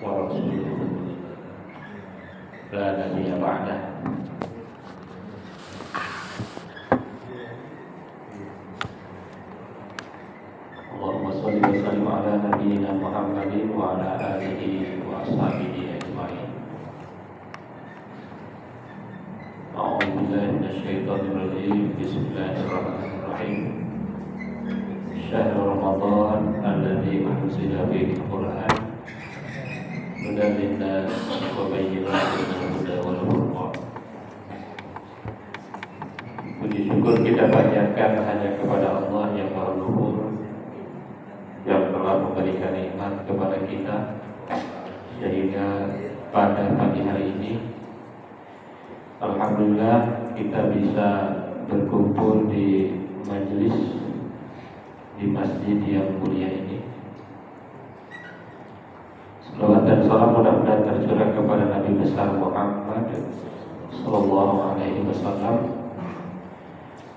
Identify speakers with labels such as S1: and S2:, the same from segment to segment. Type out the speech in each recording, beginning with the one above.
S1: ورسوله لا نبي بعده. اللهم صل وسلم على نبينا محمد وعلى آله وأصحابه أجمعين. أعوذ بالله من الشيطان الرجيم. بسم الله الرحمن الرحيم. شهر رمضان الذي أنزل فيه القرآن هدى للناس وبينات من الهدى والفرقان. Puji syukur kita panjatkan hanya kepada Allah yang Maha Luhur, yang telah memberikan nikmat kepada kita sehingga pada pagi hari ini alhamdulillah kita bisa berkumpul di majelis di masjid yang mulia ini. Salawat dan salam mudah-mudahan tercurah kepada Nabi besar Muhammad sallallahu alaihi wasallam.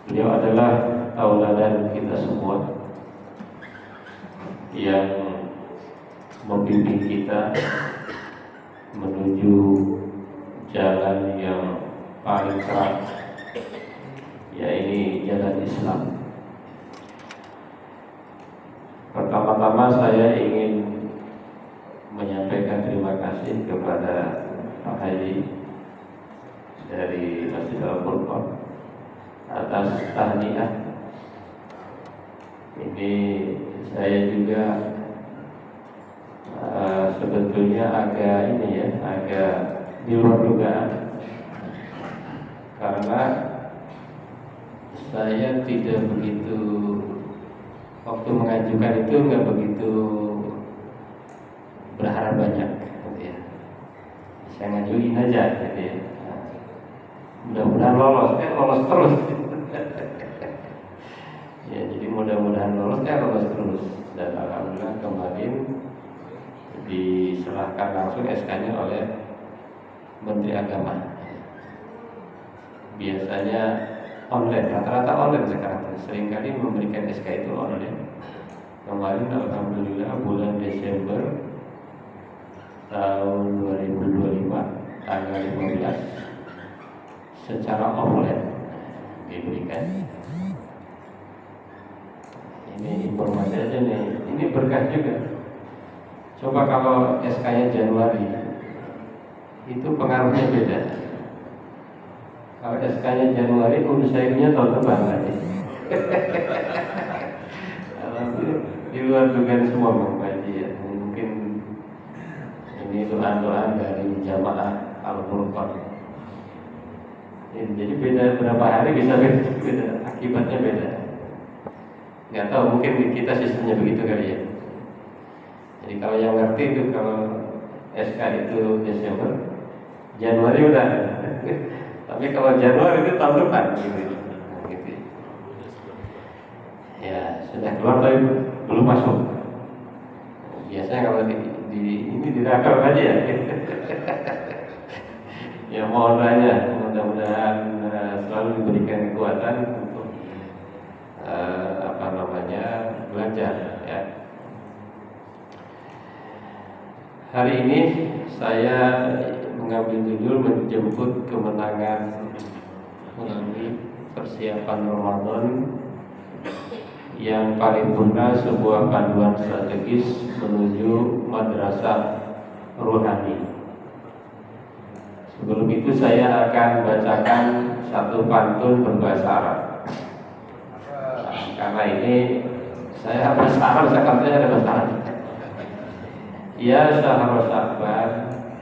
S1: Beliau adalah tauladan kita semua yang membimbing kita menuju jalan yang paling terang, yaitu jalan Islam. Pertama-tama saya ingin menyampaikan terima kasih kepada Pak Haji dari Masjid Al-Furqan atas tahniah. Ini saya juga sebetulnya agak di luar dugaan, karena saya tidak begitu waktu mengajukan itu nggak begitu berharap banyak, gitu ya. Saya ngajuin aja, gitu ya. Mudah-mudahan lolos terus. Ya, jadi mudah-mudahan lolos terus. Dan alhamdulillah kemarin diserahkan langsung SK-nya oleh Menteri Agama. Biasanya online, rata-rata online sekarang. Seringkali memberikan SK itu online. Kemarin alhamdulillah bulan Desember tahun 2025 tanggal 15 secara offline diberikan. Ini informasi aja nih, ini berkah juga. Coba kalau SK-nya Januari, itu pengaruhnya beda. Kalau SK-nya Januari, urus airnya tahun depan lagi. Alhamdulillah, di luar dugaan semua Bang Haji ya. Mungkin ini doa-doa dari jamaah Al-Furqan. Jadi beda berapa hari bisa beda, akibatnya beda. Nggak tahu, mungkin kita sistemnya begitu kali ya. Jadi kalau yang ngerti itu kalau SK itu Desember, Januari udah. Tapi kalau Januari itu tahun depan gitu. Ya sudah keluar tapi belum masuk. Biasanya kalau ini dirakam aja ya. Ya mohon doanya, mudah-mudahan selalu diberikan kekuatan untuk belajar ya. Hari ini saya mengambil judul menjemput kemenangan melalui persiapan Ramadan yang paripurna, sebuah panduan strategis menuju madrasah rohani. Sebelum itu saya akan bacakan satu pantun berbahasa Arab. Karena ini saya bahasa Arab, saya katanya ada bahasa Arab. Ya sahara sabar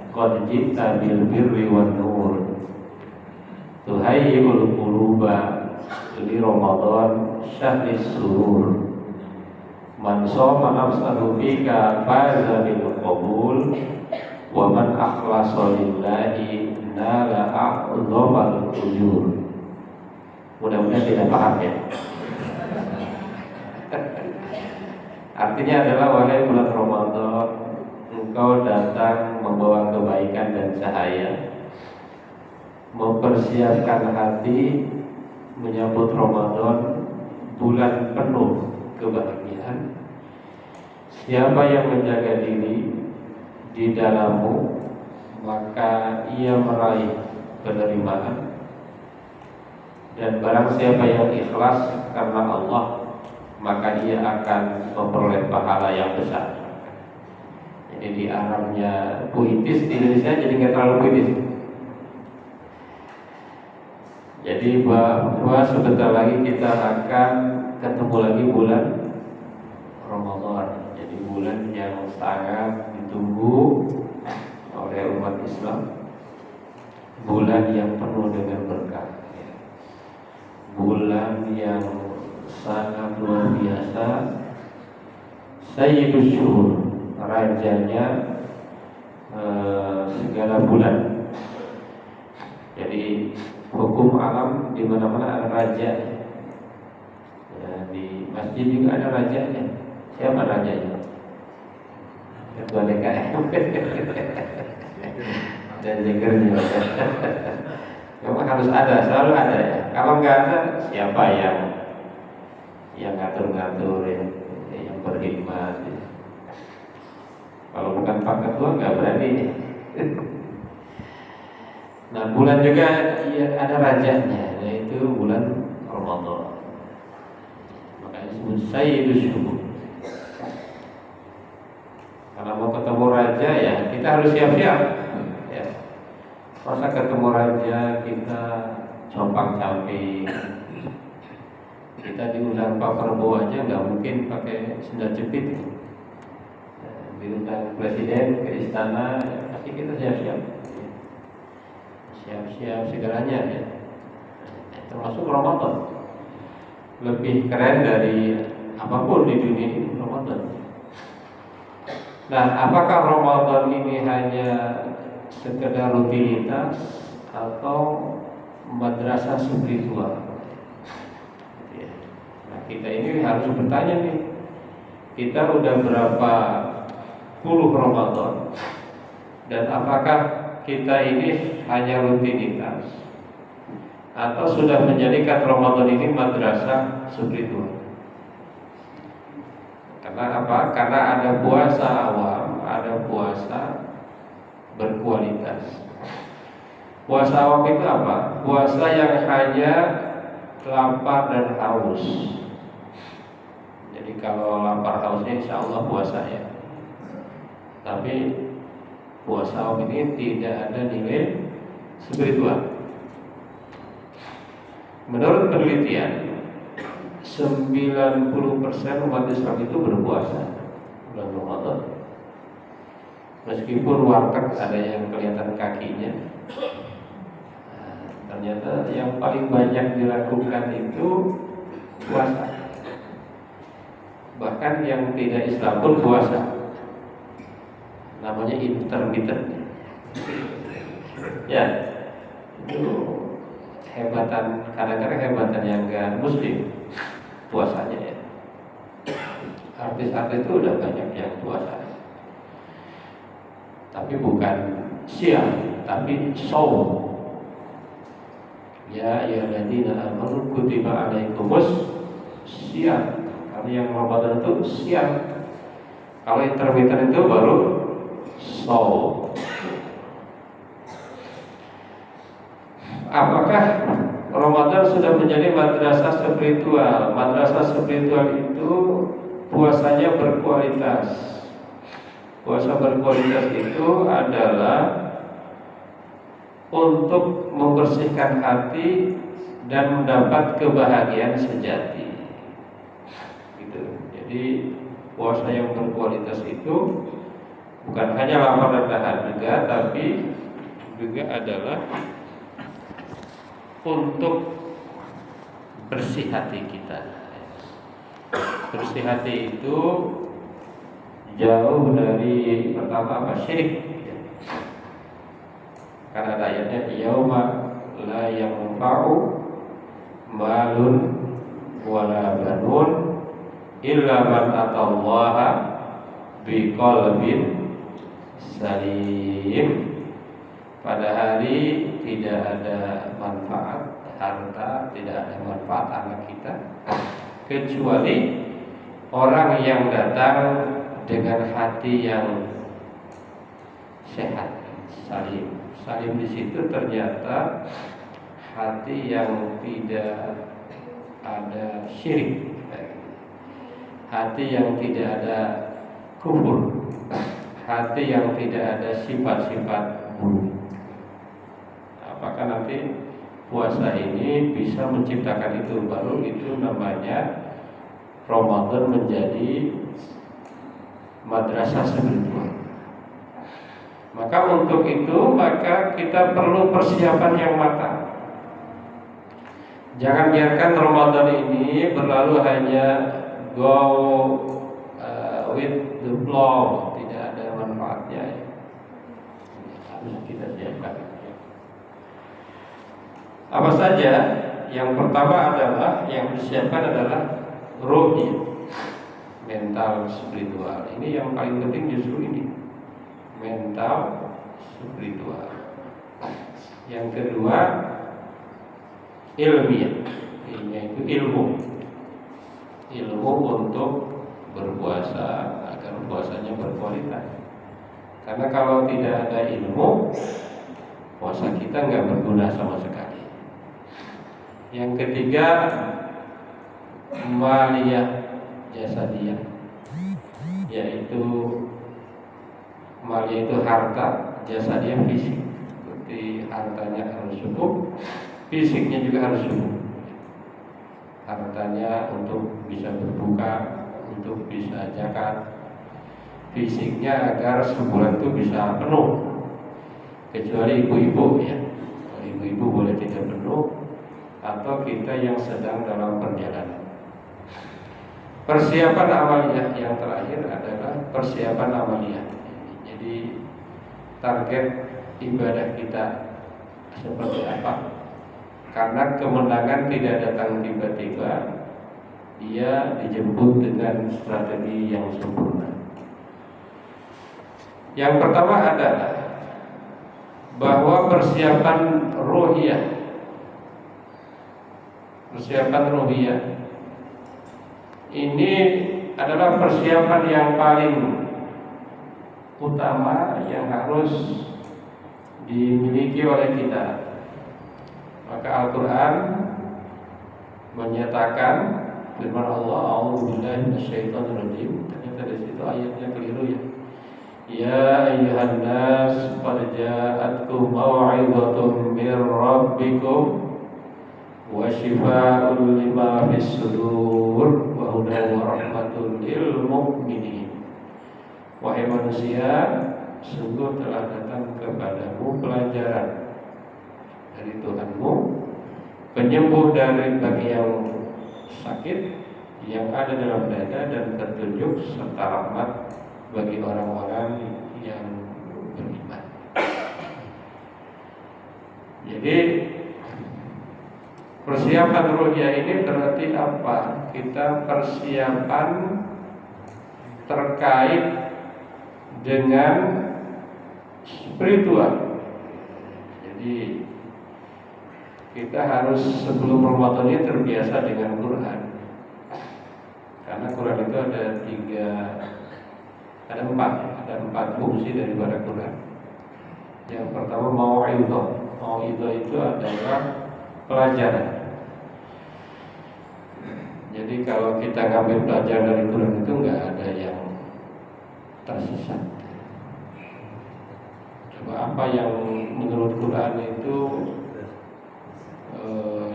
S1: qad jita bil birri wan nur tuhayyul quluba li Ramadan syahris surur man shoma nafsahu fika faza bil qabul wa man akhlasa lillahi nala a'dhamal ujur. Mudah-mudahan tidak paham ya. Artinya adalah wahai bulan Ramadan, engkau datang membawa kebaikan dan cahaya, mempersiapkan hati menyambut Ramadan, bulan penuh kebahagiaan. Siapa yang menjaga diri di dalammu, maka ia meraih penerimaan. Dan barang siapa yang ikhlas karena Allah, maka ia akan memperoleh pahala yang besar. Jadi di Arabnya puitis, di Indonesia jadi nggak terlalu puitis. Jadi bahwa sebentar lagi kita akan ketemu lagi bulan Ramadan. Jadi bulan yang sangat ditunggu oleh umat Islam, bulan yang penuh dengan berkah, bulan yang sangat luar biasa. Sayyidus Syuhur, rajanya segala bulan. Jadi hukum alam di mana-mana ada raja. Ya, di masjid juga ada rajanya. Siapa rajanya? Ketua DKM dan jegernya. Memang harus ada, selalu ada ya. Kalau nggak ada, siapa yang ngatur-ngatur ya, yang berkhidmat ya. Kalau bukan Pak Ketua nggak berani. Nah, bulan juga ya, ada rajanya, yaitu bulan Ramadan. Makanya disebut Sayyidus Syuhur. Kalau mau ketemu raja ya kita harus siap-siap. Ya. Masa ketemu raja kita compang-camping. Kita diundang Pak Prabowo aja nggak mungkin pakai sendal jepit. Diundang presiden ke istana, ya, pasti kita siap-siap. Siap-siap segalanya ya. Termasuk Ramadan. Lebih keren dari apapun di dunia ini Ramadan. Nah, apakah Ramadan ini hanya sekedar rutinitas atau madrasah spiritual? Nah, kita ini harus bertanya nih. Kita udah berapa puluh Ramadan, dan apakah kita ini hanya rutinitas atau sudah menjadikan Ramadan ini madrasah spiritual? Karena apa? Karena ada puasa awam, ada puasa berkualitas. Puasa awam itu apa? Puasa yang hanya lapar dan haus. Jadi kalau lapar hausnya insya Allah puasa ya. Tapi puasa awam ini tidak ada nilai spiritual. Menurut penelitian, 90% umat Islam itu berpuasa bulan Ramadan. Meskipun warteg ada yang kelihatan kakinya, ternyata yang paling banyak dilakukan itu puasa. Bahkan yang tidak Islam pun puasa. Namanya intermittent. Ya, itu hebatan, kadang-kadang hebatan yang enggak muslim puasanya ya. Artis-artis itu udah banyak yang puasa, tapi bukan siang, tapi saum. Ya ayyuhalladzina amanu kutiba alaikumus siang. Kalau yang Ramadan itu siang. Kalau intermittent itu baru saum. Apakah Ramadan sudah menjadi madrasah spiritual? Madrasah spiritual itu puasanya berkualitas. Puasa berkualitas itu adalah untuk membersihkan hati dan mendapat kebahagiaan sejati. Gitu. Jadi puasa yang berkualitas itu bukan hanya lapar dan tahan juga, tapi juga adalah untuk bersih hati kita. Bersih hati itu jauh dari pertama apa? Syirik. Karena ada ayatnya yauma la yanfa'u malun wala banun illa man atallaha biqalbin salim. Pada hari tidak ada manfaat harta, tidak ada manfaat anak kita, kecuali orang yang datang dengan hati yang sehat, salim. Salim di situ ternyata hati yang tidak ada syirik, hati yang tidak ada kufur, hati yang tidak ada sifat-sifat buruk. Apakah nanti puasa ini bisa menciptakan itu? Baru itu namanya Ramadan menjadi madrasah spiritual. Maka untuk itu maka kita perlu persiapan yang matang. Jangan biarkan Ramadan ini berlalu hanya go with the flow, tidak ada manfaatnya. Harus kita siapkan. Apa saja? Yang pertama adalah yang disiapkan adalah ruhi, mental spiritual. Ini yang paling penting justru ini, mental spiritual. Yang kedua ilmiah, yaitu ilmu untuk berpuasa agar puasanya berkualitas. Karena kalau tidak ada ilmu, puasa kita nggak berguna sama sekali. Yang ketiga maliyah jasadiyah, yaitu maliyah itu harta, jasadiyah fisik. Seperti hartanya harus cukup, fisiknya juga harus cukup. Hartanya untuk bisa berbuka, untuk bisa zakat, fisiknya agar sebulan itu bisa penuh. Kecuali ibu-ibu ya, ibu-ibu boleh tidak penuh, atau kita yang sedang dalam perjalanan. Persiapan amaliyah yang terakhir adalah persiapan amaliyah. Jadi target ibadah kita seperti apa? Karena kemenangan tidak datang tiba-tiba, ia dijemput dengan strategi yang sempurna. Yang pertama adalah bahwa persiapan ruhiyah, ini adalah persiapan yang paling utama yang harus dimiliki oleh kita. Maka Al-Quran menyatakan firman Allah, A'udzubillahi minasyaitonirrajim. Ternyata di situ ayatnya keliru ya. Ya ayyuhan nas qad ja'atkum mau'izatun mir rabbikum wa shifaa'un lima fis sudur wa hudan wa rahmatun lil mu'minin. Wahai manusia, sungguh telah datang kepadamu pelajaran dari Tuhanmu, penyembuh dari bagi yang sakit yang ada dalam dada, dan petunjuk serta rahmat bagi orang-orang yang beriman. Jadi persiapan ruhiyah ini berarti apa? Kita persiapan terkait dengan spiritual. Jadi kita harus sebelum Ramadan ini terbiasa dengan Quran. Karena Quran itu ada empat fungsi daripada Quran. Yang pertama mau'izah. Mau'izah itu adalah pelajaran. Jadi kalau kita ngambil pelajaran dari Quran itu nggak ada yang tersesat. Coba apa yang menurut Quran itu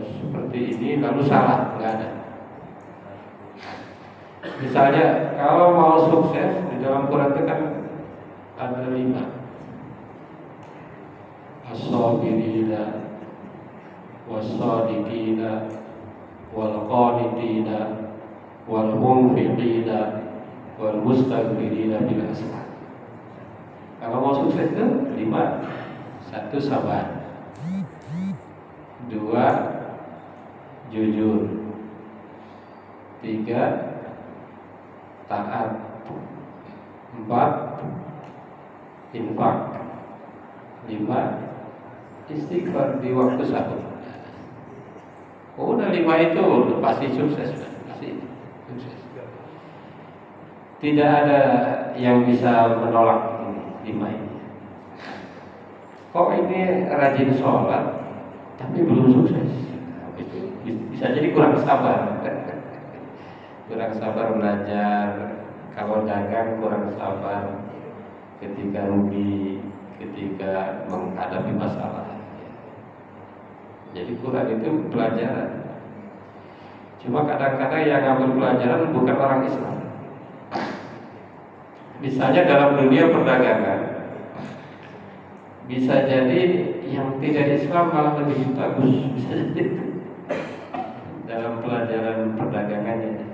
S1: seperti ini lalu salah, nggak ada. Misalnya kalau mau sukses di dalam Quran itu kan ada 5: as-sabirina was-sadiqina wal-qanitina wal-munfiqina wal-mustaghfirina bil ashar. Kalau mau sukses itu 5: 1 sabar, 2 jujur, 3 taat, 4 infak, 5 istighfar di waktu sahur. Udah 5 itu pasti sukses, pasti sukses. Tidak ada yang bisa menolak ini 5 ini. kok ini rajin sholat tapi belum sukses. Nah, itu bisa jadi kurang sabar. Kurang sabar belajar. Kalau dagang kurang sabar ketika rugi, ketika menghadapi masalah. Jadi Quran itu pelajaran. Cuma kadang-kadang yang ngambil pelajaran bukan orang Islam. Misalnya dalam dunia perdagangan, bisa jadi yang tidak Islam malah lebih bagus, bisa jadi dalam pelajaran perdagangannya.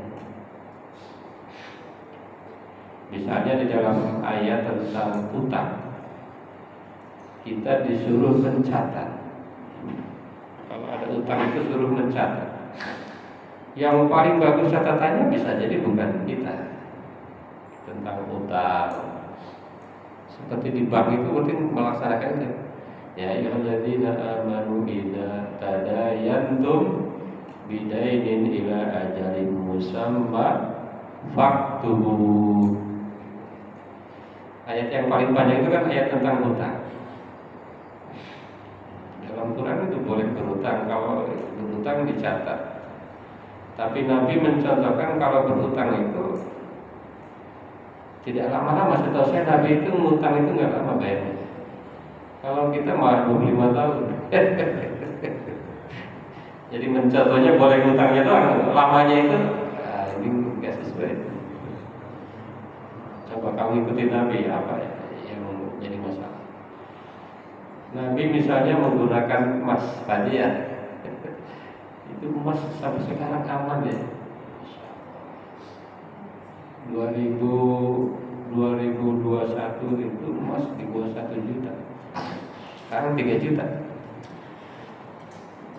S1: Misalnya di dalam ayat tentang utang, kita disuruh mencatat. Kalau ada utang itu suruh mencatat. Yang paling bagus catatannya bisa jadi bukan kita. Tentang utang, seperti di bank itu penting melaksanakan itu. Ya ayyuhalladzina amanu idza tadayantum bidainin ila ajalin musamma faktubu. Ayat yang paling panjang itu kan ayat tentang hutang. Dalam Quran itu boleh berhutang, kalau berhutang dicatat. Tapi Nabi mencontohkan kalau berhutang itu tidak lama-lama. Setahu saya Nabi itu ngutang itu nggak lama bayarnya. Kalau kita malah 25 tahun. Jadi mencontohnya boleh ngutangnya doang, lamanya itu ini nggak sesuai. Coba kamu ikuti Nabi, apa yang jadi masalah? Nabi misalnya menggunakan emas hadiah. Itu emas sampai sekarang aman ya. 2021 itu emas di bawah 1 juta. Sekarang 3 juta.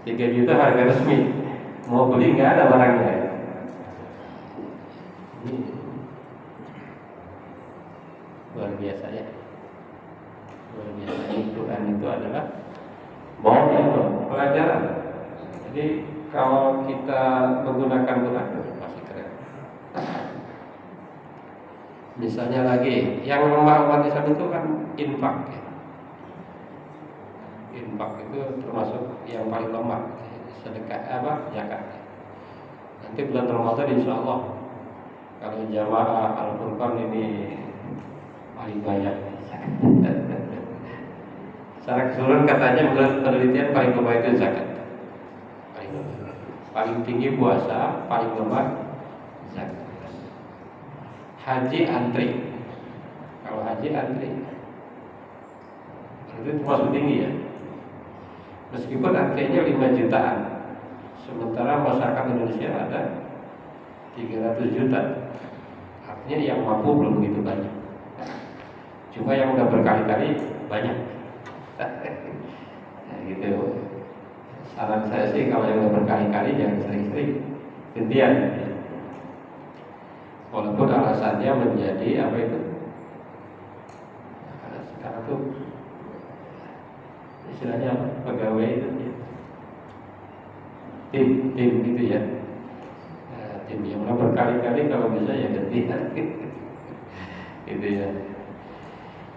S1: 3 juta harga resmi. Mau beli nggak ada barangnya. Ini luar biasa ya. Luar biasa. Quran itu adalah pelajaran. Jadi kalau kita menggunakan Quran masih keren. Misalnya lagi, yang lemah umat Islam itu kan infak ya. Infak itu termasuk yang paling lemah. Sedekah zakat. Nanti bulan Ramadan insya Allah kalau jamaah Al-Furqan ini paling banyak. Secara keseluruhan katanya menurut penelitian paling lemah itu zakat. Paling tinggi puasa, paling lemah zakat. Haji antri. Kalau haji antri itu termasuk tinggi ya. Meskipun antrinya 5 jutaan, sementara masyarakat Indonesia ada 300 juta. Artinya yang mampu belum begitu banyak. Cuma yang udah berkali-kali banyak. Nah, gitu. Saran saya sih kalau yang udah berkali-kali jangan sering-sering, gantian. Walaupun alasannya menjadi apa itu? Sekarang tuh istilahnya apa? Pegawai itu ya. Tim gitu ya. Nah, tim yang udah berkali-kali kalau bisa ya gantian. Gitu ya.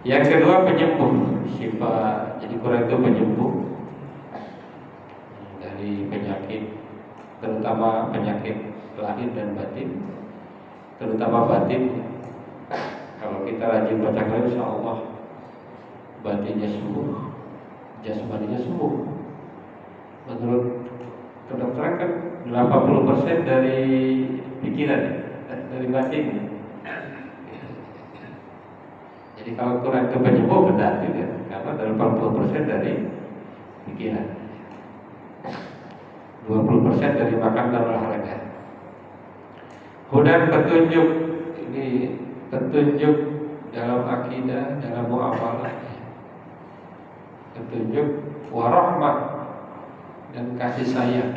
S1: Yang kedua penyembuh sifat. Jadi Quran itu penyembuh dari penyakit, terutama penyakit lahir dan batin. Terutama batin. Kalau kita rajin baca Quran, insya Allah batinnya sembuh, jasmaninya sembuh. Menurut kedokteran kan 80% dari pikiran, dari batin. Jadi kalau Quran itu penyembuh benar juga, karena 80% dari pikiran, 20% dari makan dan olahraga. Hudan petunjuk, ini petunjuk dalam akidah, dalam muamalah, petunjuk warahmah dan kasih sayang.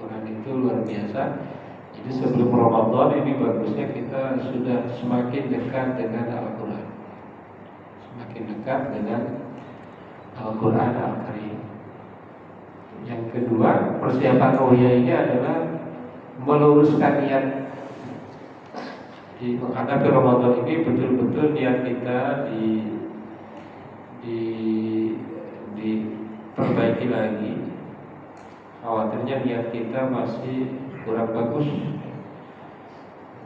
S1: Quran itu luar biasa. Jadi sebelum Ramadan ini bagusnya kita sudah semakin dekat dengan Al-Quran, semakin dekat dengan Al-Quran Al-Karim. Yang kedua, persiapan ruhiyah ini adalah meluruskan niat. Di menghadapi Ramadan ini betul-betul niat kita di perbaiki lagi. Khawatirnya niat kita masih kurang bagus,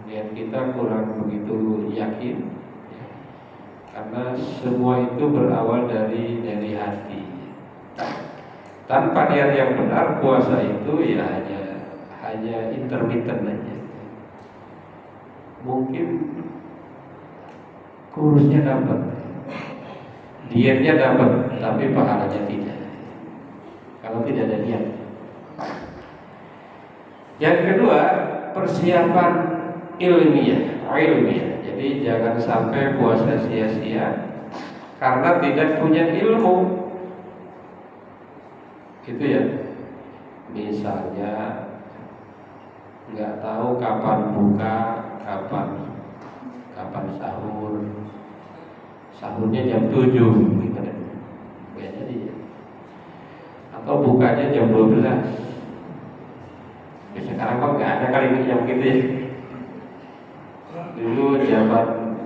S1: niat kita kurang begitu yakin, karena semua itu berawal dari hati. Tanpa niat yang benar, puasa itu ya hanya intermittent aja. Mungkin kurusnya dapat, dietnya dapat, tapi pahalanya tidak. Kalau tidak ada niat. Yang kedua, persiapan ilmiah. Jadi jangan sampai puasa sia-sia karena tidak punya ilmu. Itu ya. Misalnya nggak tahu kapan buka, kapan sahur. Sahurnya jam 7 gimana? Nggak jadi ya. Atau bukanya jam 12. Sekarang kok nggak ada kali ini yang begitu ya. Dulu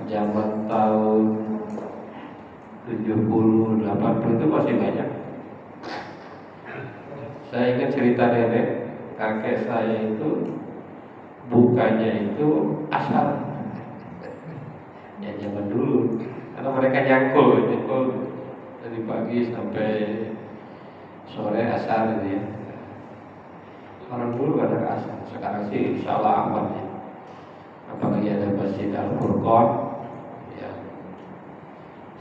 S1: zaman tahun 70, 80 itu masih banyak. Saya ingat cerita nenek, kakek saya itu bukanya itu asar. Ya zaman dulu, karena mereka nyangkul dari pagi sampai sore asar gitu ya. Orang dulu ada asar, sekarang sih insya Allah aman ya. Apalagi ada Masjid Al-Furqan yang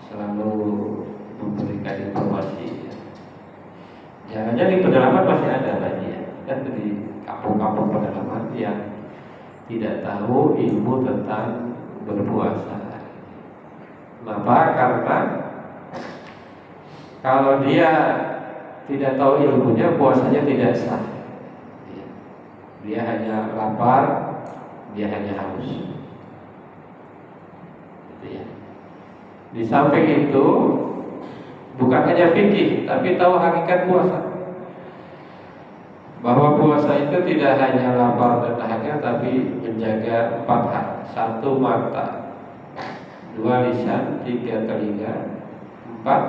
S1: selalu memberikan informasi. Jangan-jangan di pedalaman masih ada lagi ya, dan di kampung-kampung pedalaman yang tidak tahu ilmu tentang berpuasa. Kenapa? Karena kalau dia tidak tahu ilmunya, puasanya tidak sah. Dia hanya lapar, dia hanya haus. Gitu ya. Di samping itu, bukan hanya fikih, tapi tahu hakikat puasa. Bahwa puasa itu tidak hanya lapar dan dahaga, tapi menjaga 4 hal. 1 mata, 2 lisan, 3 telinga, 4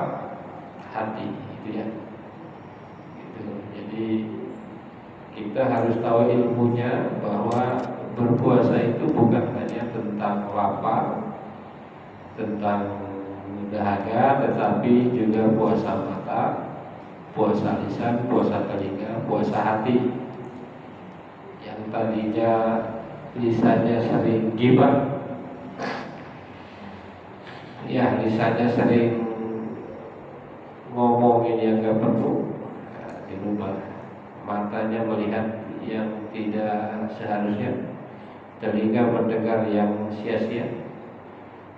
S1: hati. Itu ya. Gitu. Jadi kita harus tahu ilmunya bahwa berpuasa itu bukan hanya tentang lapar, tentang dahaga, tetapi juga puasa mata, puasa lisan, puasa telinga, puasa hati. Yang tadinya lisannya sering gibah, ya lisannya sering ngomongin yang gak perlu, dirubah. Matanya melihat yang tidak seharusnya, telinga mendengar yang sia-sia,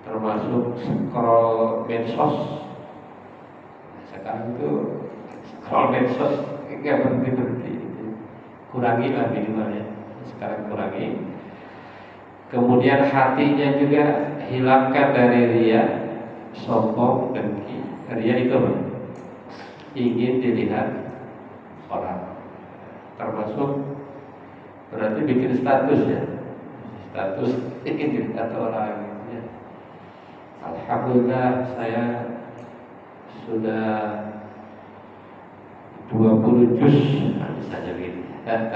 S1: termasuk scroll medsos. Sekarang itu scroll medsos nggak berhenti. Kurangilah minimal ya. Sekarang kurangi. Kemudian hatinya juga hilangkan dari ria, sombong, dengki. Ria itu apa? Ingin dilihat orang. Termasuk berarti bikin status ya. Status ingin dilihat orang. Alhamdulillah saya sudah 20 juz, misalnya begitu, dan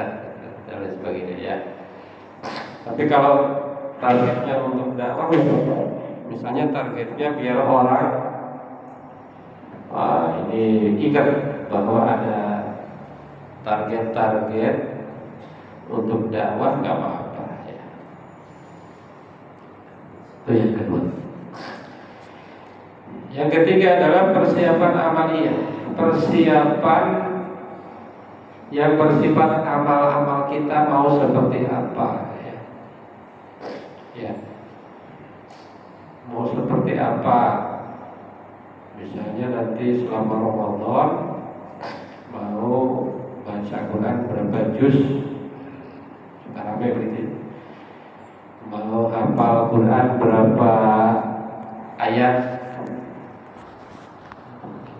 S1: lain sebagainya ya. Tapi kalau targetnya untuk dakwah, misalnya targetnya biar orang ini ingat bahwa ada target-target untuk dakwah, nggak apa-apa ya. Itu yang kedua. Yang ketiga adalah persiapan amaliyah, persiapan yang bersifat amal-amal kita mau seperti apa ya. Ya. Mau seperti apa? Misalnya nanti selama Ramadan mau baca Quran berapa juz? Sekarang begitu. Mau hafal Quran berapa ayat?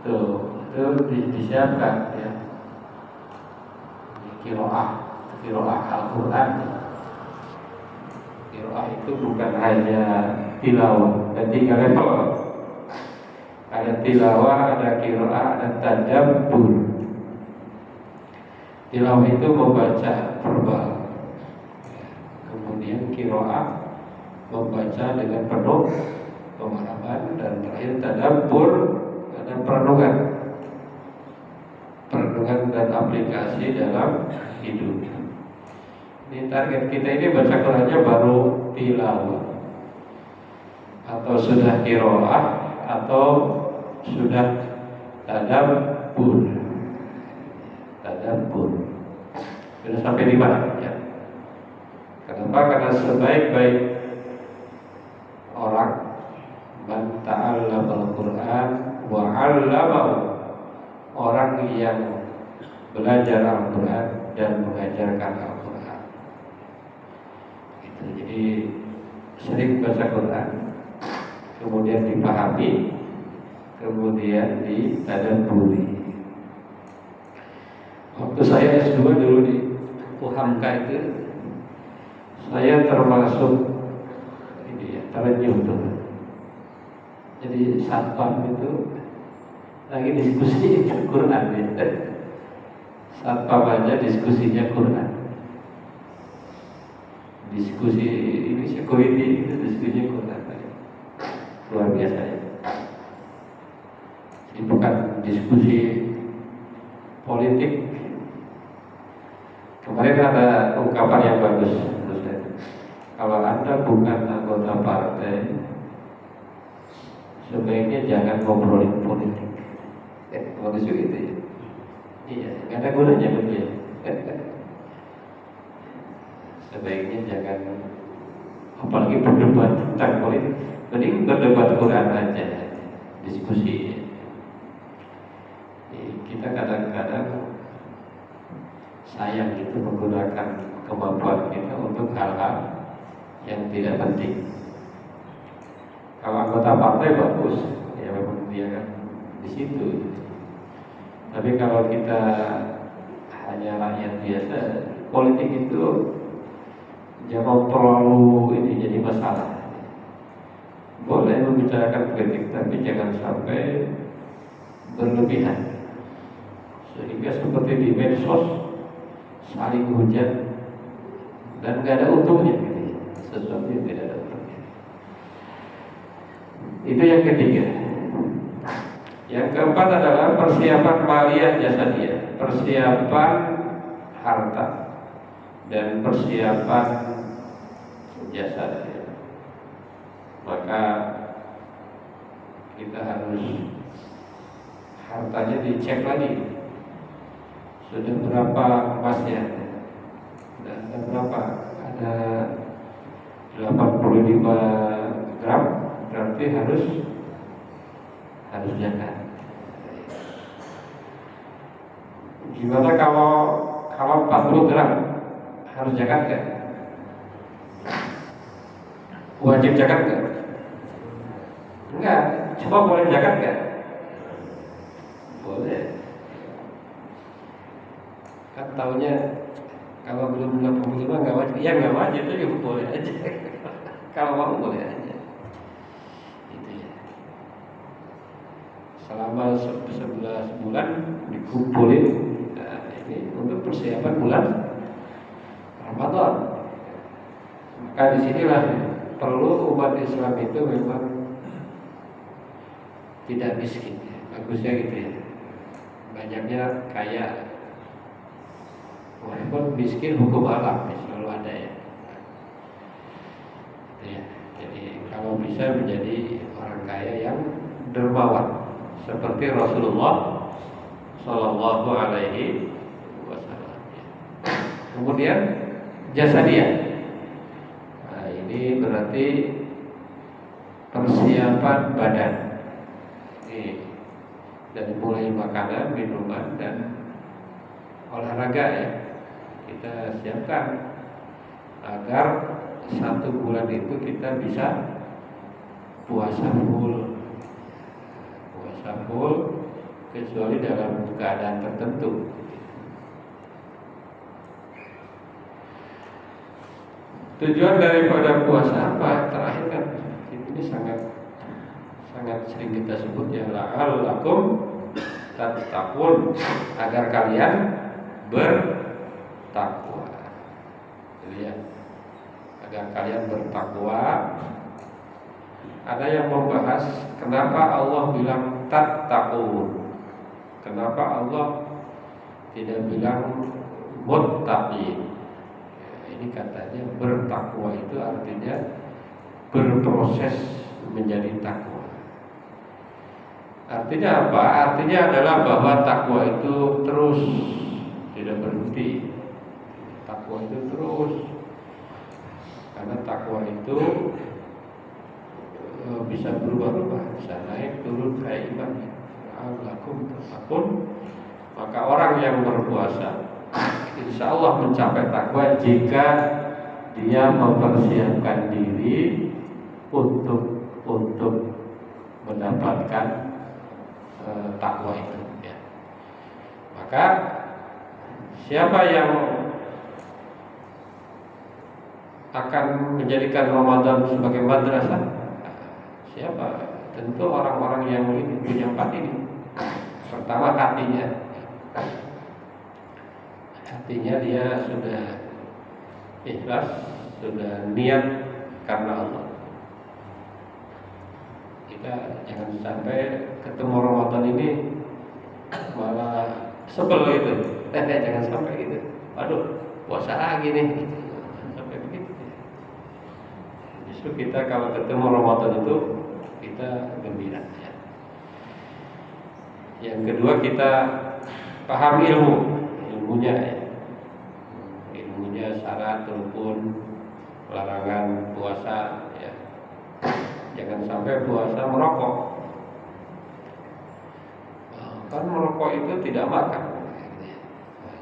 S1: Itu disiapkan ya. Qiraah Al-Quran. Qiraah itu bukan hanya tilawah, ada 3 level. Ada tilawah, ada qiraah, ada tadabbur. Tilawah itu membaca verbal, kemudian qiraah membaca dengan penuh pemahaman, dan terakhir tadabbur ada perenungan dan aplikasi dalam hidup. Ini target kita ini baca Qurannya baru tilawah, atau sudah qiraah, atau sudah tadabbur. Sudah sampai di mana? Ya. Kenapa? Karena sebaik-baik orang man ta'allama al-Quran wa 'allamahu, orang yang belajar Al-Quran dan mengajarkan Al-Quran. Gitu. Jadi sering baca Quran, kemudian dipahami, kemudian ditadabburi. Waktu saya S2 dulu di UHAMKA itu, saya termasuk ini ya, terenyuh tuh. Jadi satpam itu lagi diskusi Quran ya. Satpam aja diskusinya Quran. Diskusi ini security itu diskusinya Quran. Luar biasa ya. Ini bukan diskusi politik. Kemarin ada ungkapan yang bagus menurut saya. Kalau Anda bukan anggota partai, sebaiknya jangan ngobrolin politik. Maksud itu ya. Iya, nggak ada gunanya begitu. Sebaiknya jangan, apalagi berdebat tentang politik. Mending berdebat Quran aja, diskusi. Kita kadang-kadang sayang itu menggunakan kemampuan kita untuk hal-hal yang tidak penting. Kalau anggota partai bagus, ya memang dia kan di situ. Tapi kalau kita hanya rakyat biasa, politik itu jangan terlalu ini jadi masalah. Boleh membicarakan politik, tapi jangan sampai berlebihan. Sehingga seperti di medsos saling hujat dan nggak ada untungnya, gitu. Sesuatu yang tidak ada untungnya. Itu yang ketiga. Yang keempat adalah persiapan maliyah jasadiyah, persiapan harta dan persiapan jasad. Maka kita harus hartanya dicek lagi. Sudah berapa emasnya? Dan ada berapa? Ada 85 gram, berarti harus zakat. Gimana kalau 40 gram harus zakat nggak? Wajib zakat nggak? Enggak. Coba boleh zakat nggak? Boleh. Kan taunya kalau belum 65 nggak wajib. Ya nggak wajib, itu juga boleh aja. Kalau mau boleh aja. Itu ya. Selama 11 bulan dikumpulin. Nah, ini untuk persiapan bulan Ramadan. Maka disinilah perlu umat Islam itu memang tidak miskin. Bagusnya gitu ya. Banyaknya kaya. Walaupun miskin hukum alam selalu ada ya. Ya. Jadi kalau bisa menjadi orang kaya yang dermawan seperti Rasulullah Shallallahu Alaihi Wasallam. Kemudian jasadiyah. Nah, ini berarti persiapan badan. Ini dari mulai makanan, minuman, dan olahraga ya. Kita siapkan agar 1 bulan itu kita bisa puasa full, kecuali dalam keadaan tertentu. Tujuan daripada puasa apa? Terakhir kan ini sangat sangat sering kita sebut ya, la'allakum tattaqun, agar kalian bertakwa. Jadi ya, agar kalian bertakwa. Ada yang membahas kenapa Allah bilang tattaqun, kenapa Allah tidak bilang muttaqin. Ya, ini katanya bertakwa itu artinya berproses menjadi takwa. Artinya apa? Artinya adalah bahwa takwa itu terus, tidak berhenti. Takwa itu terus, karena takwa itu bisa berubah-ubah, bisa naik turun kayak iman. La'allakum tattaqun. Maka orang yang berpuasa insya Allah mencapai takwa jika dia mempersiapkan diri untuk mendapatkan takwa itu ya. Maka siapa yang akan menjadikan Ramadan sebagai madrasah? Siapa? Tentu orang-orang yang ini punya empat ini. Pertama hatinya dia sudah ikhlas, sudah niat karena Allah. Kita jangan sampai ketemu Ramadan ini malah sebel itu. Jangan sampai gitu. Waduh, puasa lagi nih. Sampai begitu. Justru kita kalau ketemu Ramadan itu kita gembira ya. Yang kedua kita paham ilmunya ya. Ilmunya syarat, rukun, larangan puasa ya. Jangan sampai puasa merokok. Kan merokok itu tidak makan.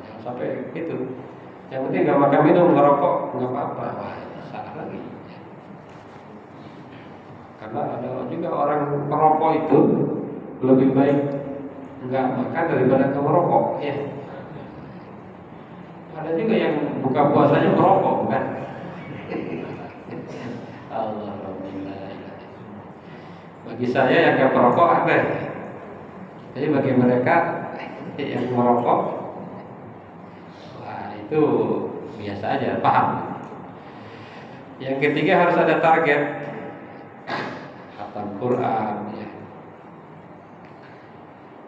S1: Jangan sampai gitu. Yang penting nggak makan minum, ngerokok nggak apa-apa. Wah, salah lagi. Karena ada juga orang perokok itu lebih baik nggak makan daripada merokok ya. Ada juga yang buka puasanya merokok kan. Alhamdulillah. Bagi saya yang nggak merokok aneh. Jadi bagi mereka yang merokok, wah itu biasa aja, paham. Yang ketiga harus ada target, khatam Quran ya,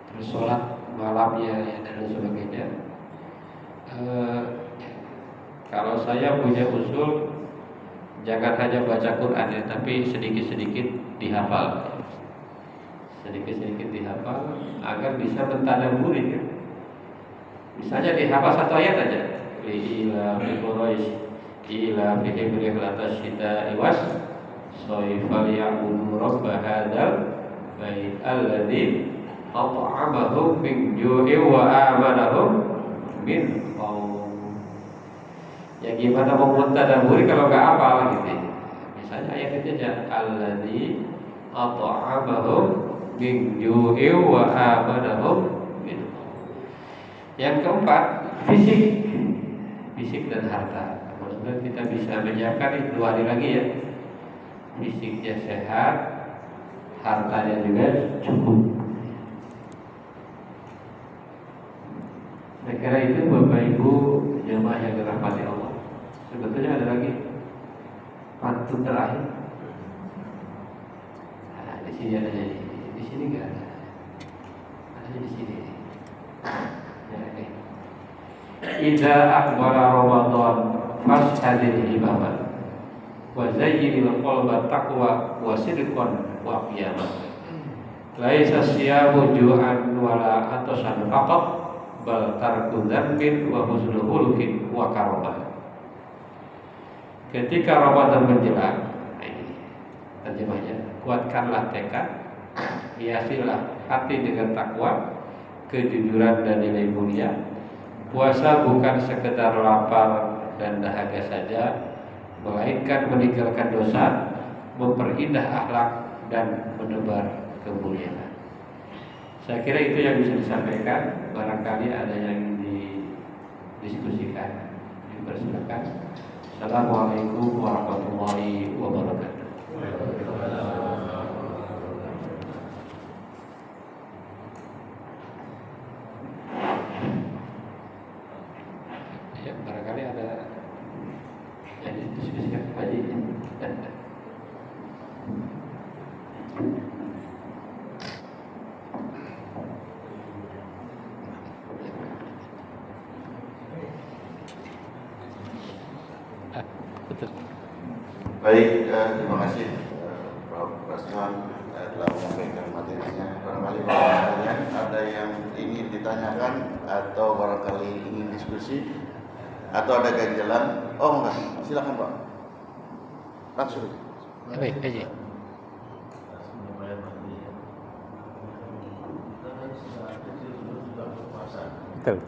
S1: terus sholat malamnya ya, dan sebagainya. Kalau saya punya usul, jangan hanya baca Quran ya, tapi sedikit-sedikit dihafal. Sedikit-sedikit dihafal agar bisa mentadaburi ya. Misalnya dihafal satu ayat aja. Ila fi Quraisy ila fi rihlatas syita'i was sayfal ya'budu rabb hadzal bait alladzi at'amahum min ju'in wa amanahum min khauf. Ya gimana mau mentadaburi kalau enggak hafal gitu. Misalnya ayat itu aja, alladzi at'amahum min ju'in wa amanahum min khauf. Yang keempat, fisik dan harta. Mudah-mudahan kita bisa menyiapkan 2 hari lagi ya. Fisiknya sehat, hartanya juga cukup. Saya kira itu Bapak Ibu jemaah yang dirahmati Allah. Sebetulnya ada lagi pantun terakhir. Nah, di sini ada, di sini nggak ada. Ada di sini. Ya, ini. Idza aqbala Ramadan fashhadil ibadah wa zayyinil qalba taqwa wa sidqan wa qiyamah. Laisa siyamu ju'an wala atasan faqat bal tarku dzambin wa husnul khuluqin wa karamah. Ketika Ramadan menjelang, ini terjemahnya, kuatkanlah tekad, hiasilah hati dengan takwa, kejujuran dan nilai mulia. Puasa bukan sekedar lapar dan dahaga saja, melainkan meninggalkan dosa, memperindah akhlak dan menebar kemuliaan. Saya kira itu yang bisa disampaikan. Barangkali ada yang didiskusikan, dipersilakan. Assalamualaikum warahmatullahi wabarakatuh.
S2: Baik, terima kasih Prof. Rasman telah menyampaikan materinya. Barangkali Bapak sekalian ada yang ingin ditanyakan atau barangkali ingin diskusi atau ada ganjalan. Oh enggak, silakan Pak. Langsung.
S1: Baik, aja. Betul.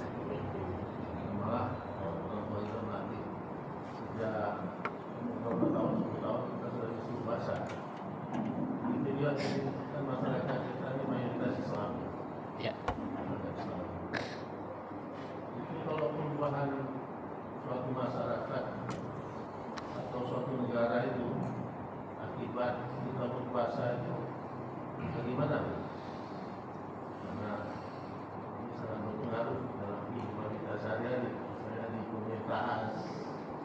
S1: Ya.
S3: Kalau perubahan suatu masyarakat atau suatu negara itu akibat kita berpuasa itu bagaimana? Karena ini sangat berpengaruh dalam kehidupan kita sehari-hari, misalnya di pemerintahan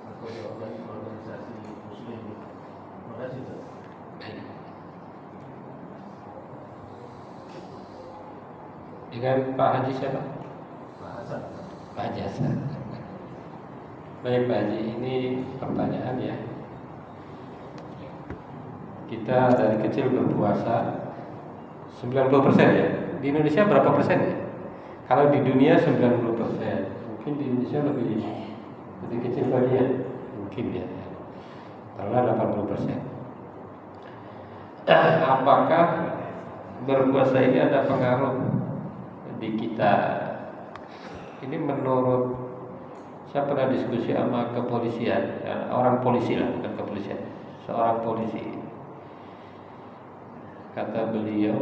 S3: atau di organisasi muslim. Terima kasih.
S1: Dengan Pak Haji siapa?
S3: Pak Hasan.
S1: Pak Haji Hasan. Baik Pak Haji, ini pertanyaan ya. Kita dari kecil berpuasa 90% ya. Di Indonesia berapa persen ya? Kalau di dunia 90%, mungkin di Indonesia lebih kecil lagi ya, mungkin ya. Taruhlah 80%. Apakah berpuasa ini ada pengaruh di kita? Ini menurut saya pernah diskusi sama kepolisian, orang polisi lah, bukan kepolisian, seorang polisi. Kata beliau,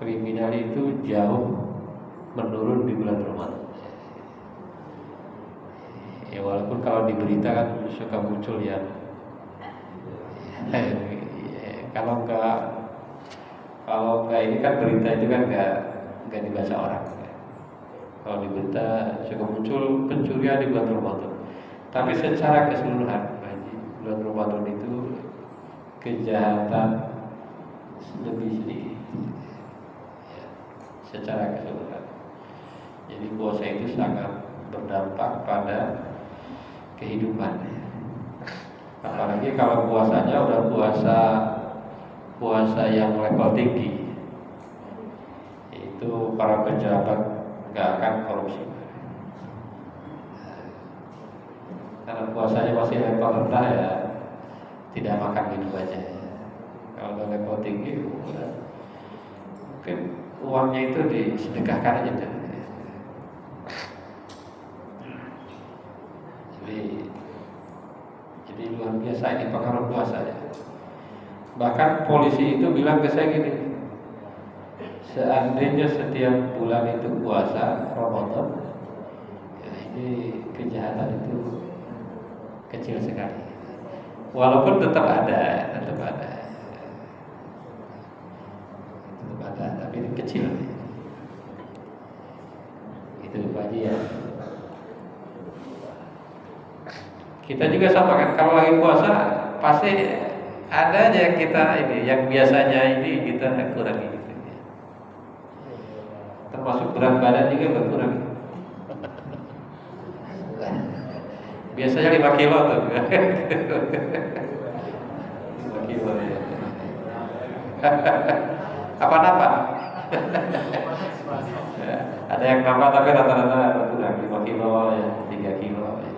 S1: kriminal itu jauh menurun di bulan Ramadan. Ya walaupun kalau di berita kan suka muncul yang kalau enggak ini kan berita itu kan enggak dibaca orang. Kalau di berita suka muncul pencurian di bulan Ramadan. Tapi secara keseluruhan, bulan Ramadan itu kejahatan lebih sedikit ya, secara keseluruhan. Jadi puasa itu sangat berdampak pada kehidupan. Apalagi kalau puasanya udah puasa yang level tinggi, itu para pejabat nggak akan korupsi. Karena puasanya masih level rendah ya, tidak makan minum aja. Kalau udah level tinggi, mungkin uangnya itu disedekahkan aja. Jadi luar biasa ini pengaruh puasa ya. Bahkan polisi itu bilang ke saya gini, seandainya setiap bulan itu puasa Ramadan, ya ini kejahatan itu kecil sekali. Walaupun tetap ada, tapi ini kecil. Itu Pak Haji ya. Kita juga sama kan, kalau lagi puasa pasti ada aja yang kita ini, yang biasanya ini kita kurangi gitu. Termasuk berat badan juga berkurang. Biasanya 5 kilo tuh. 5 kilo ya. Apa-apa? Ada yang nambah tapi rata-rata berkurang 5 kilo ya, 3 kilo ya.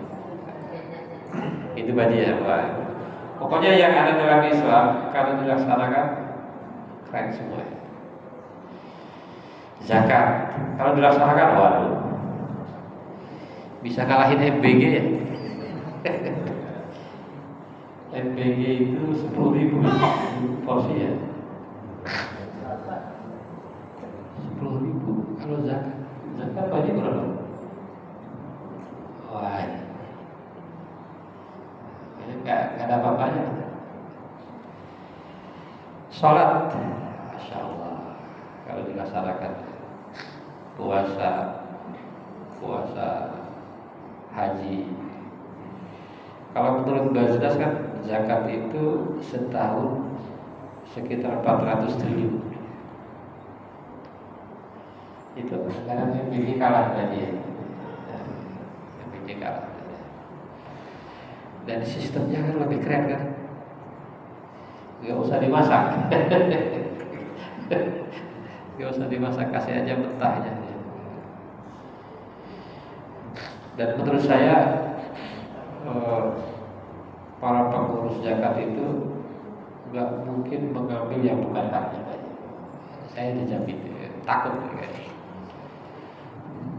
S1: Itu Baji ya Pak. Pokoknya yang ada dalam Islam kalau dilaksanakan keren semua ya. Zakat kalau dilaksanakan waduh bisa kalahin MBG ya. MBG itu 10.000 porsi ya. 10.000 kalau zakat Baji berapa? Wah, ini nggak ada apa-apanya. Sholat, Masya Allah, kalau dilaksanakan. Puasa haji. Kalau menurut Basnas kan zakat itu setahun sekitar 400 triliun. Itu karena MBG kalah tadi ya. MBG kalah. Dan sistemnya kan lebih keren kan, nggak usah dimasak. Nggak usah dimasak, kasih aja mentahnya. Dan menurut saya para pengurus zakat itu nggak mungkin mengambil yang bukan haknya. Saya dijamin, takut kan.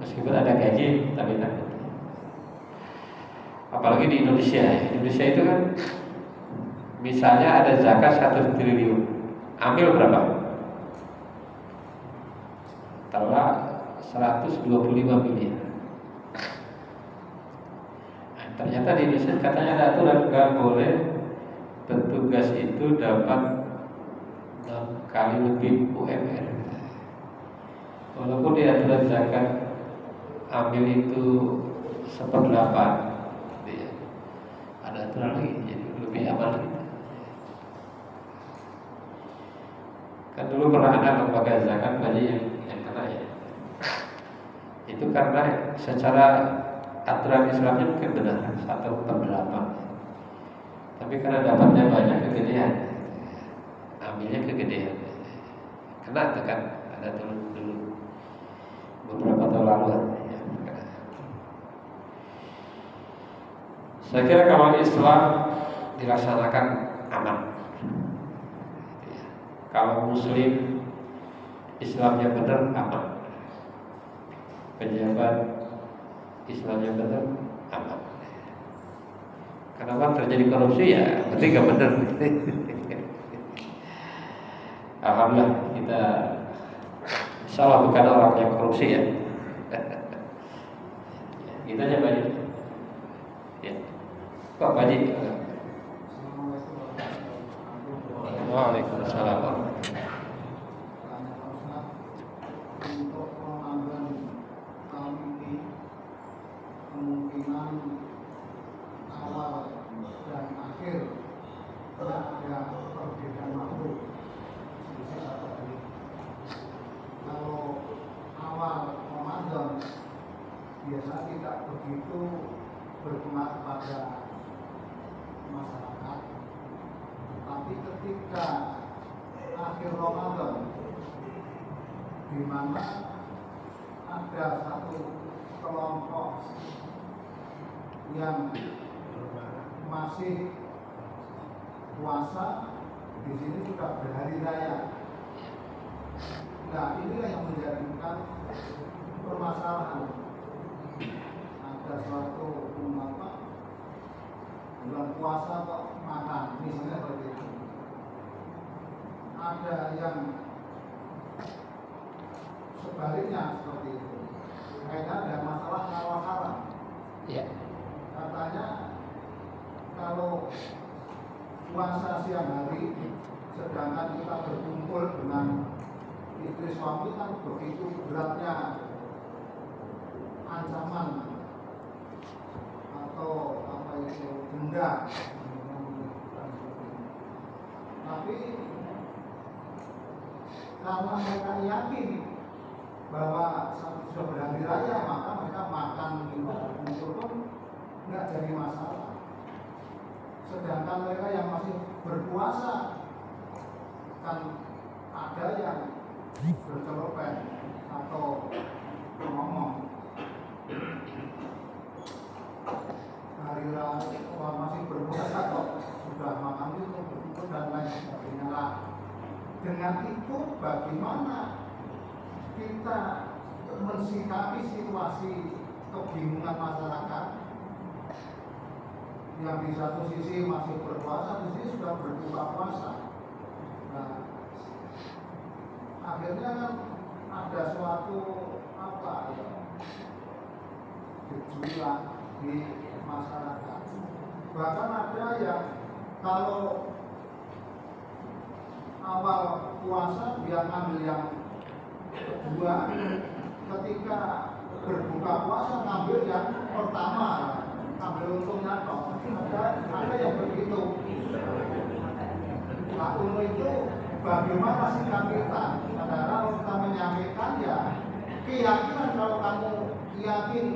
S1: Meskipun ada gaji, tapi takut. Apalagi di Indonesia. Indonesia itu kan, misalnya ada zakat 1 triliun, ambil berapa? Taruhlah 125 miliar. Nah, ternyata di Indonesia katanya ada aturan nggak boleh petugas itu dapat 6 kali lebih UMR. Walaupun di aturan zakat ambil itu 1/8, ada aturan lagi, jadi lebih aman gitu. Kan dulu pernah ada lembaga zakat banyak yang kena ya. Itu karena secara aturan Islamnya mungkin benar 1/8, tapi karena dapatnya banyak kegedean, ambilnya kegedean, kena tuh kan, ada dulu beberapa tahun lalu. Saya kira kalau Islam dilaksanakan aman, kalau Muslim Islamnya benar aman, pejabat Islamnya benar aman. Kenapa terjadi korupsi ya? Berarti nggak benar. Alhamdulillah kita insyaallah bukan orang yang korupsi ya. Kita aja banyak. Ya. Pak Haji. Waalaikumsalam.
S4: Untuk pengambilan tahun ini kemungkinan awal dan akhir ada perbedaan makhluk. Kalau awal Ramadan biasa tidak begitu berpengaruh pada masyarakat, tapi ketika akhir Ramadan di mana ada satu kelompok yang masih puasa, di sini sudah berhari raya. Nah, inilah yang menjadikan permasalahan. Ada suatu bulan puasa kok makan, misalnya seperti itu. Ada yang sebaliknya seperti itu. Kayaknya ada masalah halal haram.
S1: Ya.
S4: Katanya kalau puasa siang hari, sedangkan kita berkumpul dengan istri suami kan begitu beratnya ancaman atau apa itu denda. Tapi karena mereka yakin bahwa sudah berhari raya, maka mereka makan itu berkumpul pun nggak jadi masalah. Sedangkan mereka yang masih berpuasa kan ada yang bercelopet atau ngomong hari raya orang masih berpuasa kok sudah makan itu berkumpul dan lain sebagainya lah. Dengan itu bagaimana kita mensikapi situasi kebingungan masyarakat yang di satu sisi masih berpuasa, di sisi sudah berbuka puasa. Nah, akhirnya kan ada suatu apa ya, gejolak di masyarakat. Bahkan ada yang kalau awal puasa dia ambil yang kedua, ketika berbuka puasa ngambil yang pertama, ambil untungnya toh. Ada yang begitu. Nah, untuk itu bagaimana sikap kita? Padahal kalau kita menyampaikan ya keyakinan, kalau kamu yakin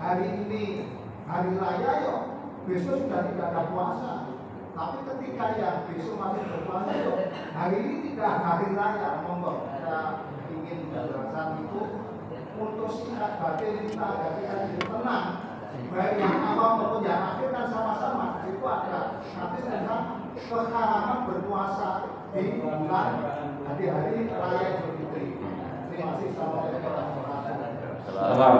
S4: hari ini hari raya, yo besok sudah tidak ada puasa. Tapi ketika yang besok masih berpuasa itu, hari ini tidak hari raya, monggo kita ingin penjelasan itu untuk singkat batin kita agar kita jadi tenang. Baik yang awal maupun yang akhir kan sama-sama. Itu ada nanti tentang keharaman berpuasa di bulan hari-hari raya Idul Fitri. Terima kasih.
S1: Assalamualaikum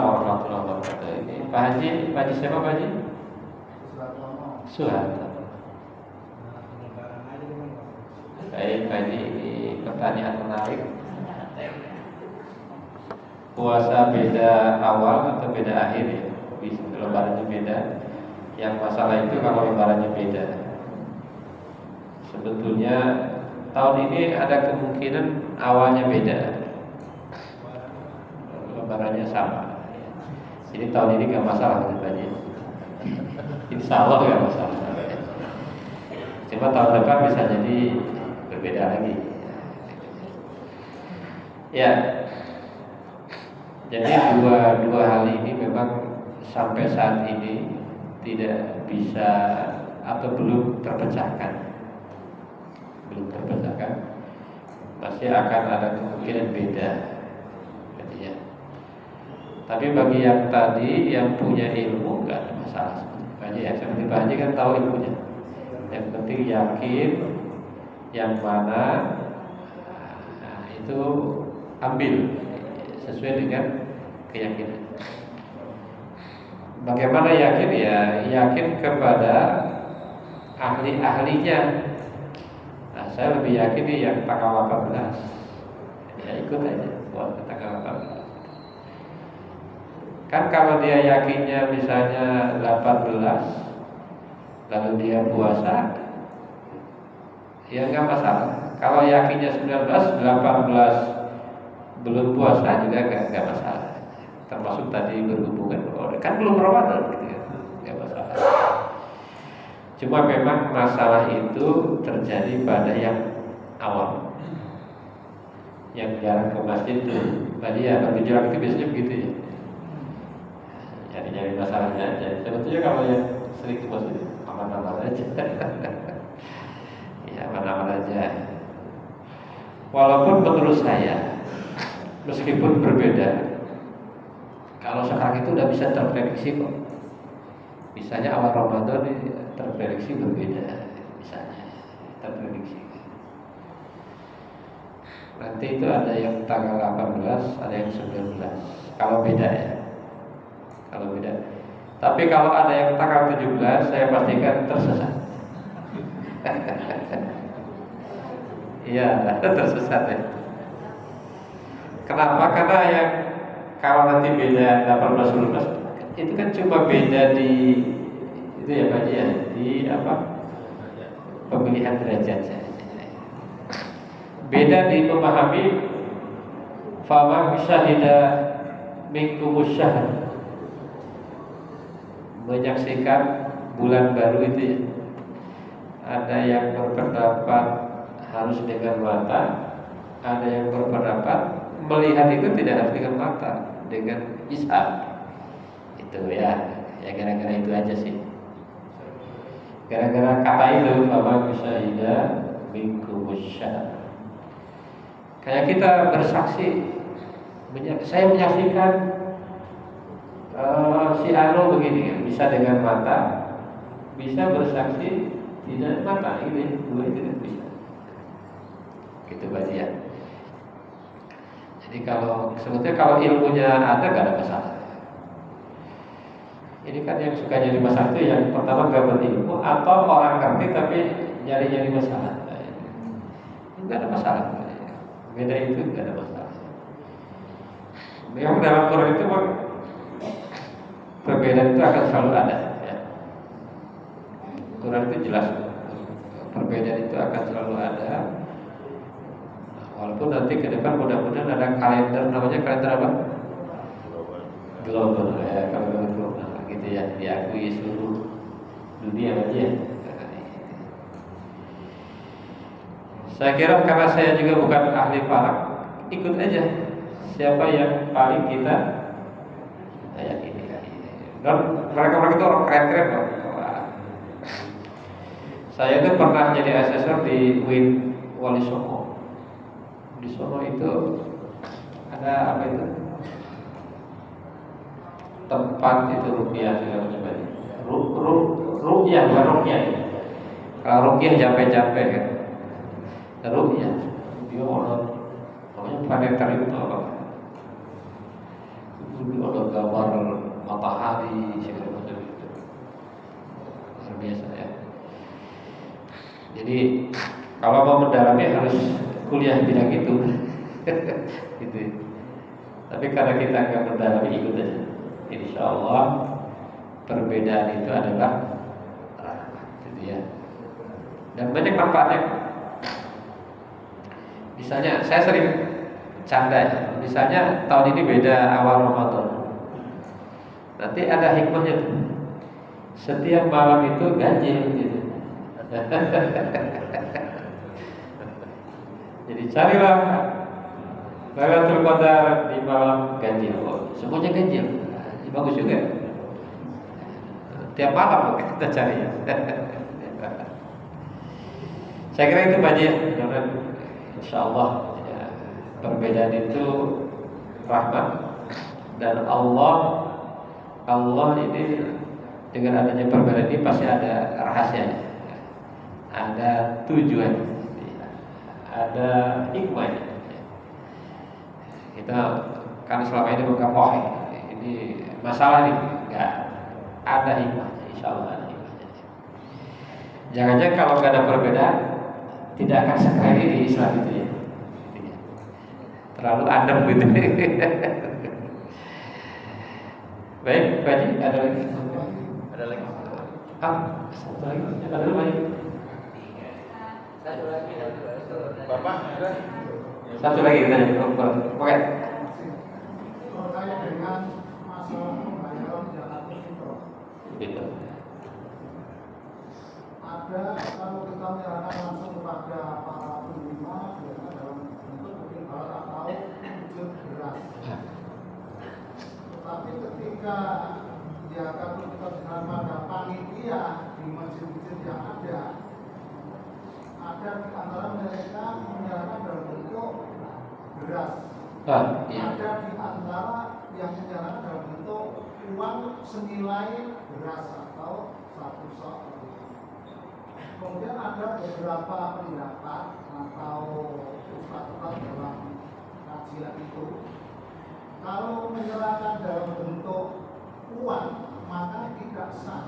S1: warahmatullahi wabarakatuh. Ini Pak Haji siapa Pak Haji? Suharto. Baik Pak Haji, ini pertanyaan menarik. Puasa beda awal atau beda akhir ya? Bisa lebarannya beda. Yang masalah itu kalau lebarannya beda. Sebetulnya tahun ini ada kemungkinan awalnya beda, lebarannya sama. Jadi tahun ini nggak masalah lebarannya. Insya Allah nggak masalah. Cuma tahun depan bisa jadi berbeda lagi. Ya. Jadi dua hal ini memang sampai saat ini tidak bisa atau belum terpecahkan. Masih akan ada kemungkinan beda. Ya. Tapi bagi yang tadi yang punya ilmu nggak ada masalah. Seperti Pak Haji kan tahu ilmunya. Yang penting yakin yang mana itu ambil sesuai dengan keyakinan. Bagaimana yakin ya? Yakin kepada ahli-ahlinya. Nah, saya lebih yakin nih yang tanggal 18. Ya ikut aja buat tanggal 18. Kan kalau dia yakinnya misalnya 18 lalu dia puasa, ya nggak masalah. Kalau yakinnya 19, 18 belum puasa juga nggak masalah. Termasuk tadi berhubungan, kan belum Ramadan gitu ya, nggak masalah. Cuma memang masalah itu terjadi pada yang awam, yang jarang ke masjid tuh. Tadi ya bergejolak itu biasanya begitu ya. Nyari masalahnya aja. Sebetulnya kalau yang sering ke masjid aman-aman aja. Ya aman-aman aja. Walaupun menurut saya, meskipun berbeda, kalau sekarang itu udah bisa terprediksi kok. Misalnya awal Ramadan ini terprediksi berbeda, misalnya terprediksi. Nanti itu ada yang tanggal 18, ada yang 19. Kalau beda ya. Kalau beda. Tapi kalau ada yang tanggal 17, saya pastikan tersesat. Iya, tersesat ya. Kenapa? Karena yang kalau nanti beda 18-19 itu kan cuma beda di itu ya Pak ya, di apa? Pemilihan derajat saja. Beda di memahami fama syahida minkumus syahr, menyaksikan bulan baru itu ya. Ada yang berpendapat harus dengan mata, ada yang berpendapat melihat itu tidak harus dengan mata, dengan ishab. Itu ya gara-gara itu aja sih. Gara-gara kata itu fama syahida minkumus syahr. Kayak kita bersaksi, saya menyaksikan si Ano begini, bisa dengan mata, bisa bersaksi tidak mata, ini dua itu bisa. Gitu bagian. Jadi kalau sebetulnya kalau ilmunya ada nggak ada masalah. Ini kan yang suka nyari masalah itu yang pertama nggak berilmu atau orang ngerti tapi nyari-nyari masalah. Nggak ada masalah. Beda itu nggak ada masalah. Yang dalam Quran itu perbedaan itu akan selalu ada. Ya. Quran itu jelas perbedaan itu akan selalu ada. Walaupun nanti ke depan mudah-mudahan ada kalender, namanya kalender apa? Global. Ya, kalender global gitu ya, diakui seluruh dunia aja. Ya. Saya kira karena saya juga bukan ahli falak, ikut aja siapa yang paling kita yakini. Dan mereka itu orang keren-keren loh. Saya tuh pernah jadi asesor di UIN Wali Songo. Di Songo itu ada apa itu? Tempat itu rupiah segala macam. Rupiah bukan rupiah. Kalau rupiah capek-capek kan. Rupiah dia orang namanya planeter itu apa? Dulu ada gambar matahari segala macam itu. Luar biasa ya. Jadi kalau mau mendalami harus kuliah bidang itu, gitu. Tapi karena kita nggak mendalami ikut aja. Insya Allah perbedaan itu adalah rahmat, gitu ya. Dan banyak manfaatnya. Misalnya saya sering canda ya. Misalnya tahun ini beda awal Ramadan. Nanti ada hikmahnya tuh. Setiap malam itu ganjil gitu. Jadi carilah Lailatul Qadar di malam ganjil. Oh, semuanya ganjil. Bagus juga. Tiap malam kita cari. Saya kira itu Pak Ji. Insya Allah ya, perbedaan itu rahmat dan Allah ini dengan adanya perbedaan ini pasti ada rahasianya, ada tujuan, ada hikmahnya. Kita kan selama ini menganggap oh ini masalah nih, nggak ada hikmahnya. Insya Allah ada hikmahnya. Jangan-jangan kalau nggak ada perbedaan tidak akan sekali di Islam itu ya. Terlalu adem gitu. Baik, Pak Haji, ada lagi?
S2: Ada lagi?
S1: Satu lagi, ada lagi.
S2: Bapak, ada?
S1: Satu lagi kita oke.
S4: Terkait dengan masalah pembayaran zakat fitrah.
S1: Gitu.
S4: Ada kalau kita menyerahkan langsung kepada para penerima biasanya dalam bentuk mungkin barat atau wujud beras. Tetapi ketika zakat fitrah diserahkan pada panitia di masjid-masjid yang ada di antara mereka menyerahkan dalam bentuk beras.
S1: Iya.
S4: Ada di antara yang menyerahkan dalam bentuk uang senilai beras atau 1 sok. Kemudian ada beberapa pendapat atau ustadz dalam kajian itu, kalau menyerahkan dalam bentuk uang maka tidak sah,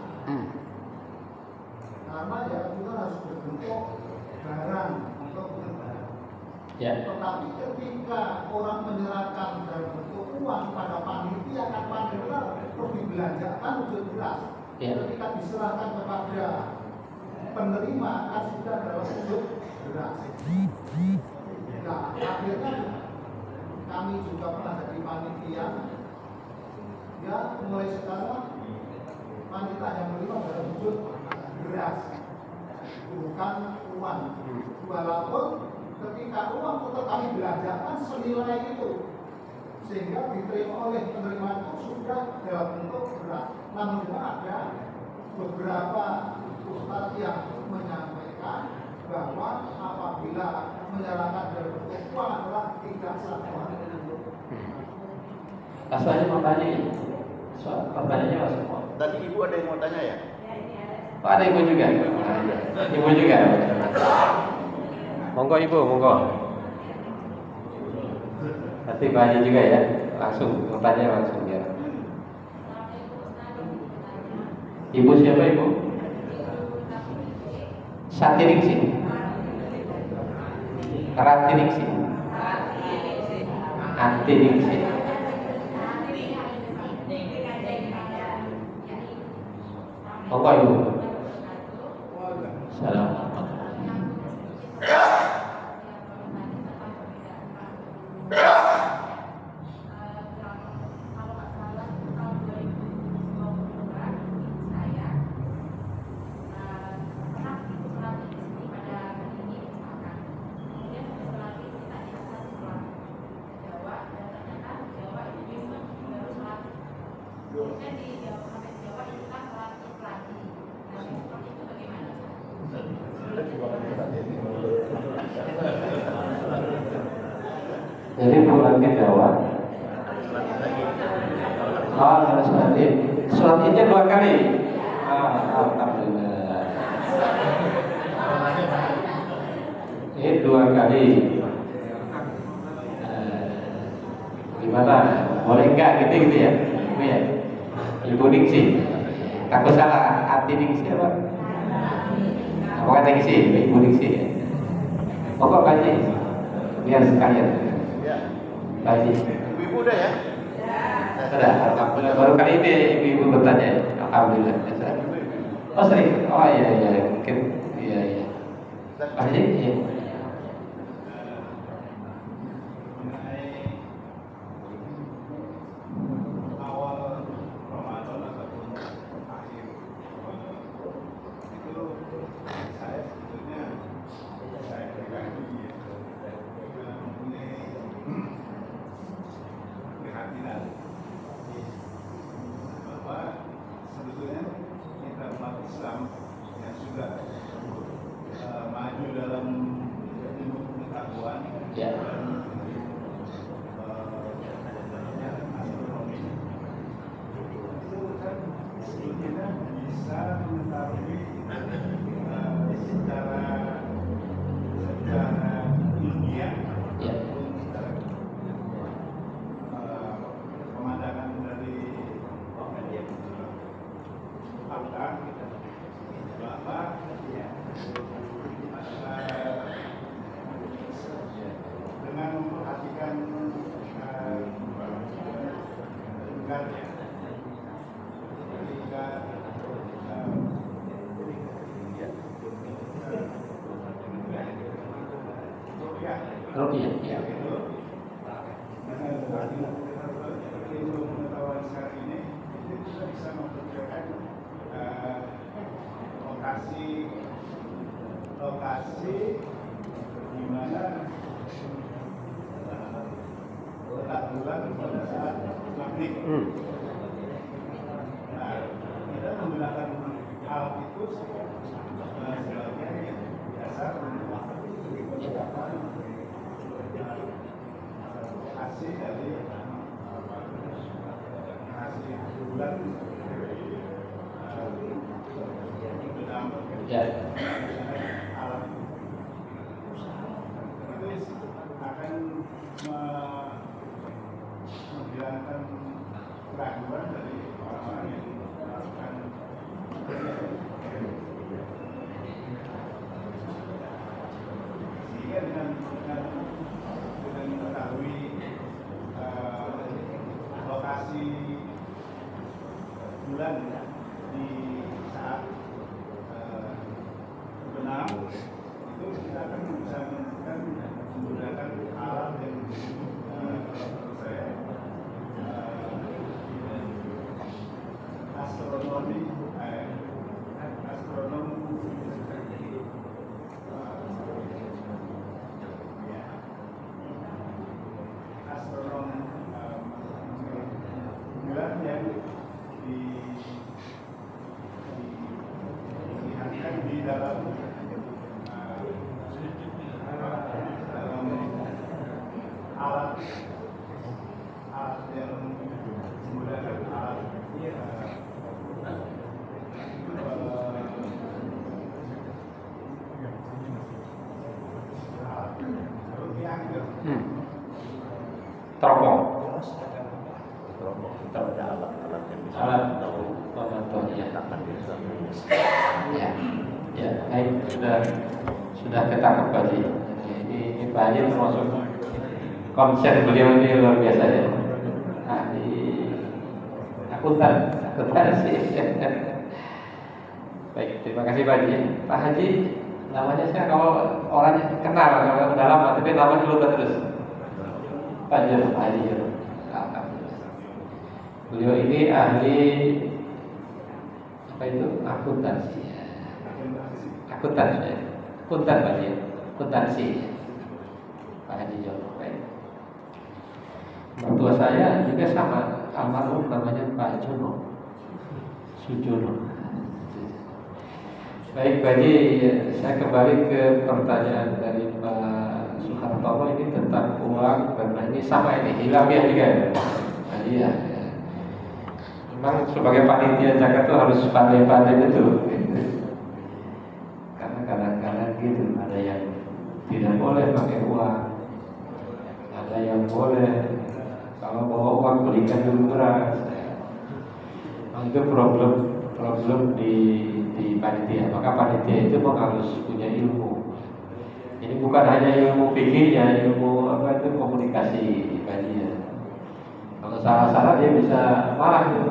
S4: karena ya itu harus berbentuk barang untuk barang.
S1: Ya.
S4: Tetapi ketika orang menyerahkan dalam bentuk uang pada panitia, kan panitia terus dibelanjakan untuk beras.
S1: Ya.
S4: Ketika diserahkan kepada penerima kan sudah dalam bentuk beras. Nah, akhirnya kami juga pernah jadi panitia. Ya, mulai sekarang panitia yang menerima dalam bentuk beras, bukan uang. Walaupun ketika uang tetap kami belanjakan senilai itu, sehingga diterima oleh penerima itu sudah dalam bentuk beras. Namun juga ada beberapa ustaz yang menyampaikan bahwa apabila menyerahkan dalam bentuk uang adalah tidak sah.
S1: Asalnya mau tanya ini. Soal pertanyaannya masuk.
S2: Tadi Ibu ada yang mau tanya ya?
S1: Oh, ada ibu juga. Ibu juga. Monggo ibu, monggo. Nanti Pak Haji juga ya. Langsung bertanya langsung ya. Ibu siapa ibu? Satiningsi. Ratiningsi. Antiningsi. Monggo ibu. Salam. Jadi pulang ke Jawa. Sholat Idnya 2 kali. Alhamdulillah. Ini 2 kali. Gimana? Boleh enggak gitu ya? Ini ya. Ibu Ningsi. Takut salah. Ati Ningsi apa? Apa kata Ningsi? Ibu Ningsi. Pokok Pak Haji. Biar sekalian. Pak Haji.
S2: Ibu udah ya?
S1: Sudah, alhamdulillah. Baru kali ini ibu-ibu bertanya. Alhamdulillah. Oh sering. Oh iya mungkin iya. Pak Haji, iya.
S5: Islam yang sudah maju dalam ilmu pengetahuan
S1: Ya.
S5: dan astronomi itu kan sebetulnya bisa mengetahui secara ilmiah
S1: Ya.
S5: pemandangan dari fakta bahwa dengan memperhatikan lingkarnya ketika
S1: Rupiah, ya.
S5: ilmu pengetahuan saat ini itu juga bisa memperkirakan lokasi di mana letak bulan pada saat maghrib. Nah, kita menggunakan alat itu sebagai dasar untuk penetapan lokasi dari lokasi bulan
S1: Ya.
S5: alat itu akan menghilangkan keraguan dari orang-orang yang melakukan sehingga dengan mengetahui lokasi bulan di saat benar itu kita akan bisa menentukan menggunakan alat yang menurut saya astronomi bulan yang dilihatkan di dalam alat yang menggunakan alat rupiah gitu.
S1: Teropong.
S3: Alat yang bisa
S1: Alat
S3: tahu
S1: pemantau ya.
S3: akan bisa
S1: Ya, baik sudah ketangkap Pak Haji. Ini Pak Haji termasuk konsen beliau ini luar biasa ya. Ahli akuntansi. Baik, terima kasih Pak Haji. Pak Haji namanya saya kalau orangnya kenal kalau udah lama, tapi namanya lupa terus. Pak Haji. Beliau ini ahli apa itu akuntansi. Akuntansi Pak Haji Jono. Mertua saya juga sama, almarhum namanya Pak Jono Sujono. Baik Pak Haji, saya kembali ke pertanyaan dari Pak Soeharto. Pak Tomo ini tentang uang, karena ini sama ini hilafiyah juga ya. Nah, iya. Memang sebagai panitia zakat itu harus pandai-pandai betul. Karena kadang-kadang gitu ada yang tidak boleh pakai uang, ada yang boleh kalau bawa uang belikan dulu beras. Itu problem di panitia. Maka panitia itu harus punya ilmu. Ini bukan hanya ilmu fikihnya, ilmu apa itu komunikasi bagian. Kalau salah-salah dia bisa marah gitu,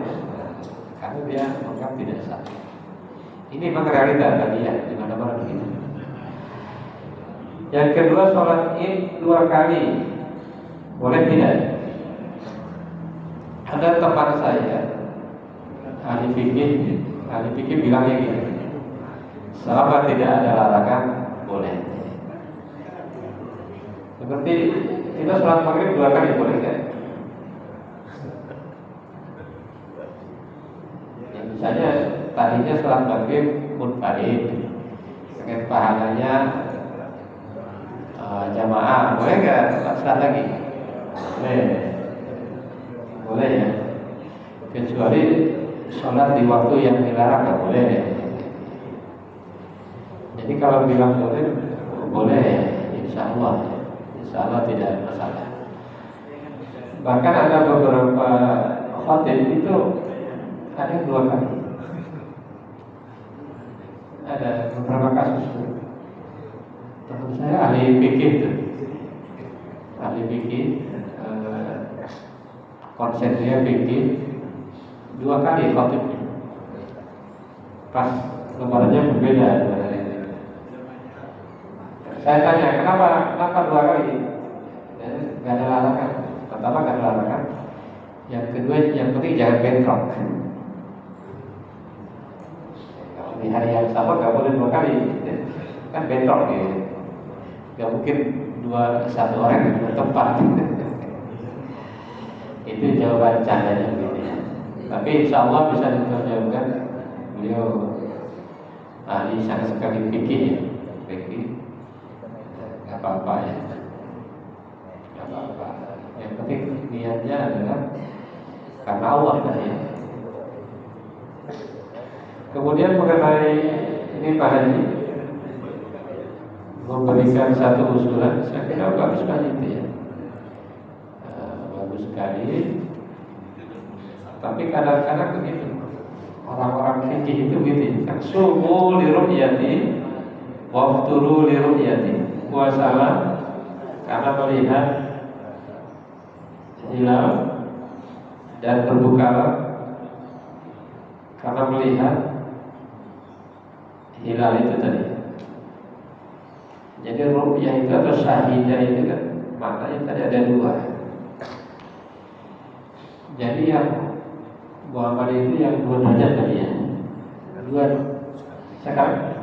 S1: karena dia menganggap tidak sah. Ini memang realita tadi ya, di mana-mana begitu. Yang kedua, sholat id 2 kali, boleh tidak? Ada teman saya, ahli fikih bilangnya gini, selama tidak ada larangan, boleh. Seperti kita sholat maghrib 2 kali, boleh kan? Ya, misalnya tadinya sholat maghrib munfarid, dengan pahalanya jamaah, boleh nggak sholat lagi? Boleh ya. Kecuali sholat di waktu yang dilarang nggak boleh. Jadi kalau bilang boleh, insya Allah tidak ada masalah. Bahkan ada beberapa khotib itu ada 2 kali. Ada beberapa kasus. Teman saya ahli fikih itu, konsep dia fikih 2 kali khotibnya. Pas lebarannya berbeda. Saya tanya, kenapa 2 kali? Gak ada larangan. Pertama gak ada larangan. Yang kedua, yang penting jangan bentrok. Kalau di hari yang sama gak boleh 2 kali, kan bentrok gitu. Gak mungkin satu orang di 2 tempat. Itu jawaban candanya gitu ya. Tapi insya Allah bisa diterjemahkan. Beliau ahli sangat sekali fikih ya. Gak apa-apa ya. Gak apa-apa. Yang penting niatnya adalah karena Allah tadi ya. Kemudian mengenai ini Pak Haji memberikan satu usulan, saya kira bagus sekali itu ya. Bagus sekali. Tapi kadang-kadang begitu. Orang-orang fikih itu gitu. Sumu li ru'yati wafturu li ru'yati. Puasalah karena melihat hilal dan berbukalah karena melihat hilal itu tadi. Jadi ru'yah itu atau syahidah itu kan maknanya tadi ada 2. Jadi yang Muhammad itu yang 2 derajat tadi ya. 2 sekarang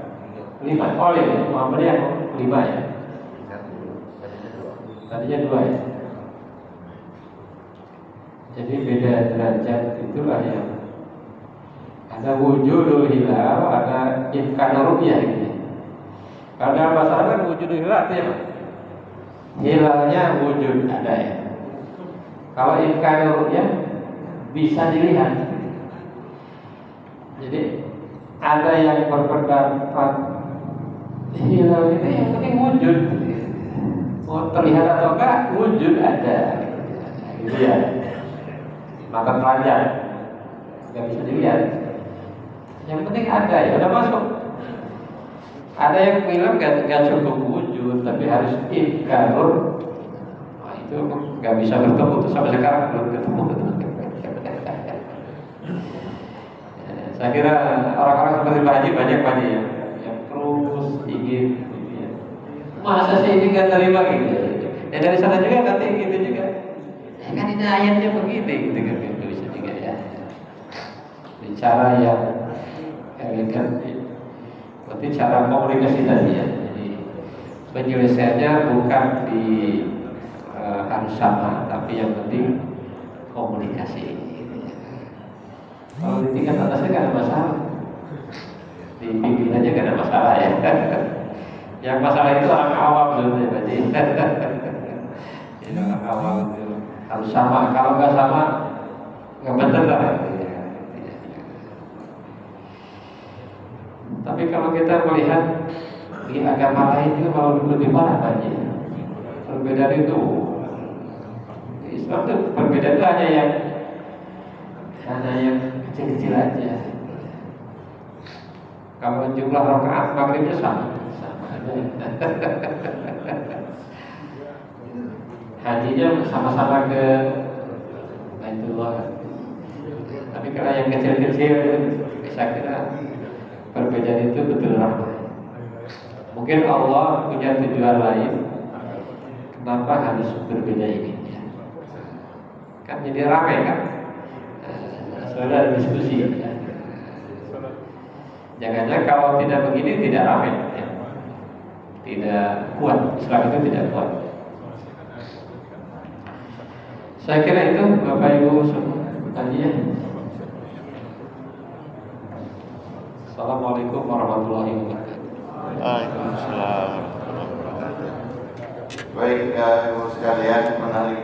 S1: 5. Oh ya, Muhammad yang 5 ya. Tadinya 2 ya. Jadi beda derajat itulah yang ada wujudul hilal, ada imkan ru'yah gitu. Kalau dalam bahasa Arab kan wujudul hilal artinya apa? Hilalnya wujud ada ya. Kalau imkan ru'yah bisa dilihat. Jadi ada yang berpendapat hilal itu yang penting wujud. Mau terlihat atau enggak, wujud ada. Gitu ya. Mata telanjang nggak bisa dilihat. Yang penting ada ya, udah masuk. Ada yang bilang nggak cukup wujud, tapi harus imkanur. Nah, itu nggak bisa bertemu tuh sampai sekarang belum ketemu. Saya kira orang-orang seperti Pak Haji banyak yang terus ingin gitu ya. Masa sih ini nggak terima gitu? Ya dari sana juga nanti gitu juga. Ya kan ini ayatnya begitu gitu kan bisa juga ya. Bicara yang elegan, berarti cara komunikasi tadi ya. Jadi penyelesaiannya bukan di harus sama, tapi yang penting komunikasi. Kalau di tingkat atasnya nggak ada masalah, di pimpinannya nggak ada masalah ya. Yang masalah itu orang awam sebenarnya, Pak. awal itu harus sama, kalau nggak sama nggak benar lah. Tapi kalau kita melihat di agama lain itu malah lebih parah lagi. Perbedaan itu, Islam itu perbedaan itu hanya yang kecil-kecil aja. Kalau jumlah rakaat maghribnya sama aja. Hajinya sama-sama ke Baitullah. Tapi kalau yang kecil-kecil, saya kira perbedaan itu betul rahmat. Mungkin Allah punya tujuan lain. Kenapa harus berbeda ini? Kan jadi ramai kan? Sudah ada diskusi. Jangan-jangan kalau tidak begini tidak ramai, ya. Tidak kuat. Islam itu tidak kuat. Saya kira itu Bapak Ibu semua tadi ya. Assalamualaikum warahmatullahi wabarakatuh.
S2: Waalaikumsalam warahmatullahi wabarakatuh. Baik, Ibu sekalian, menarik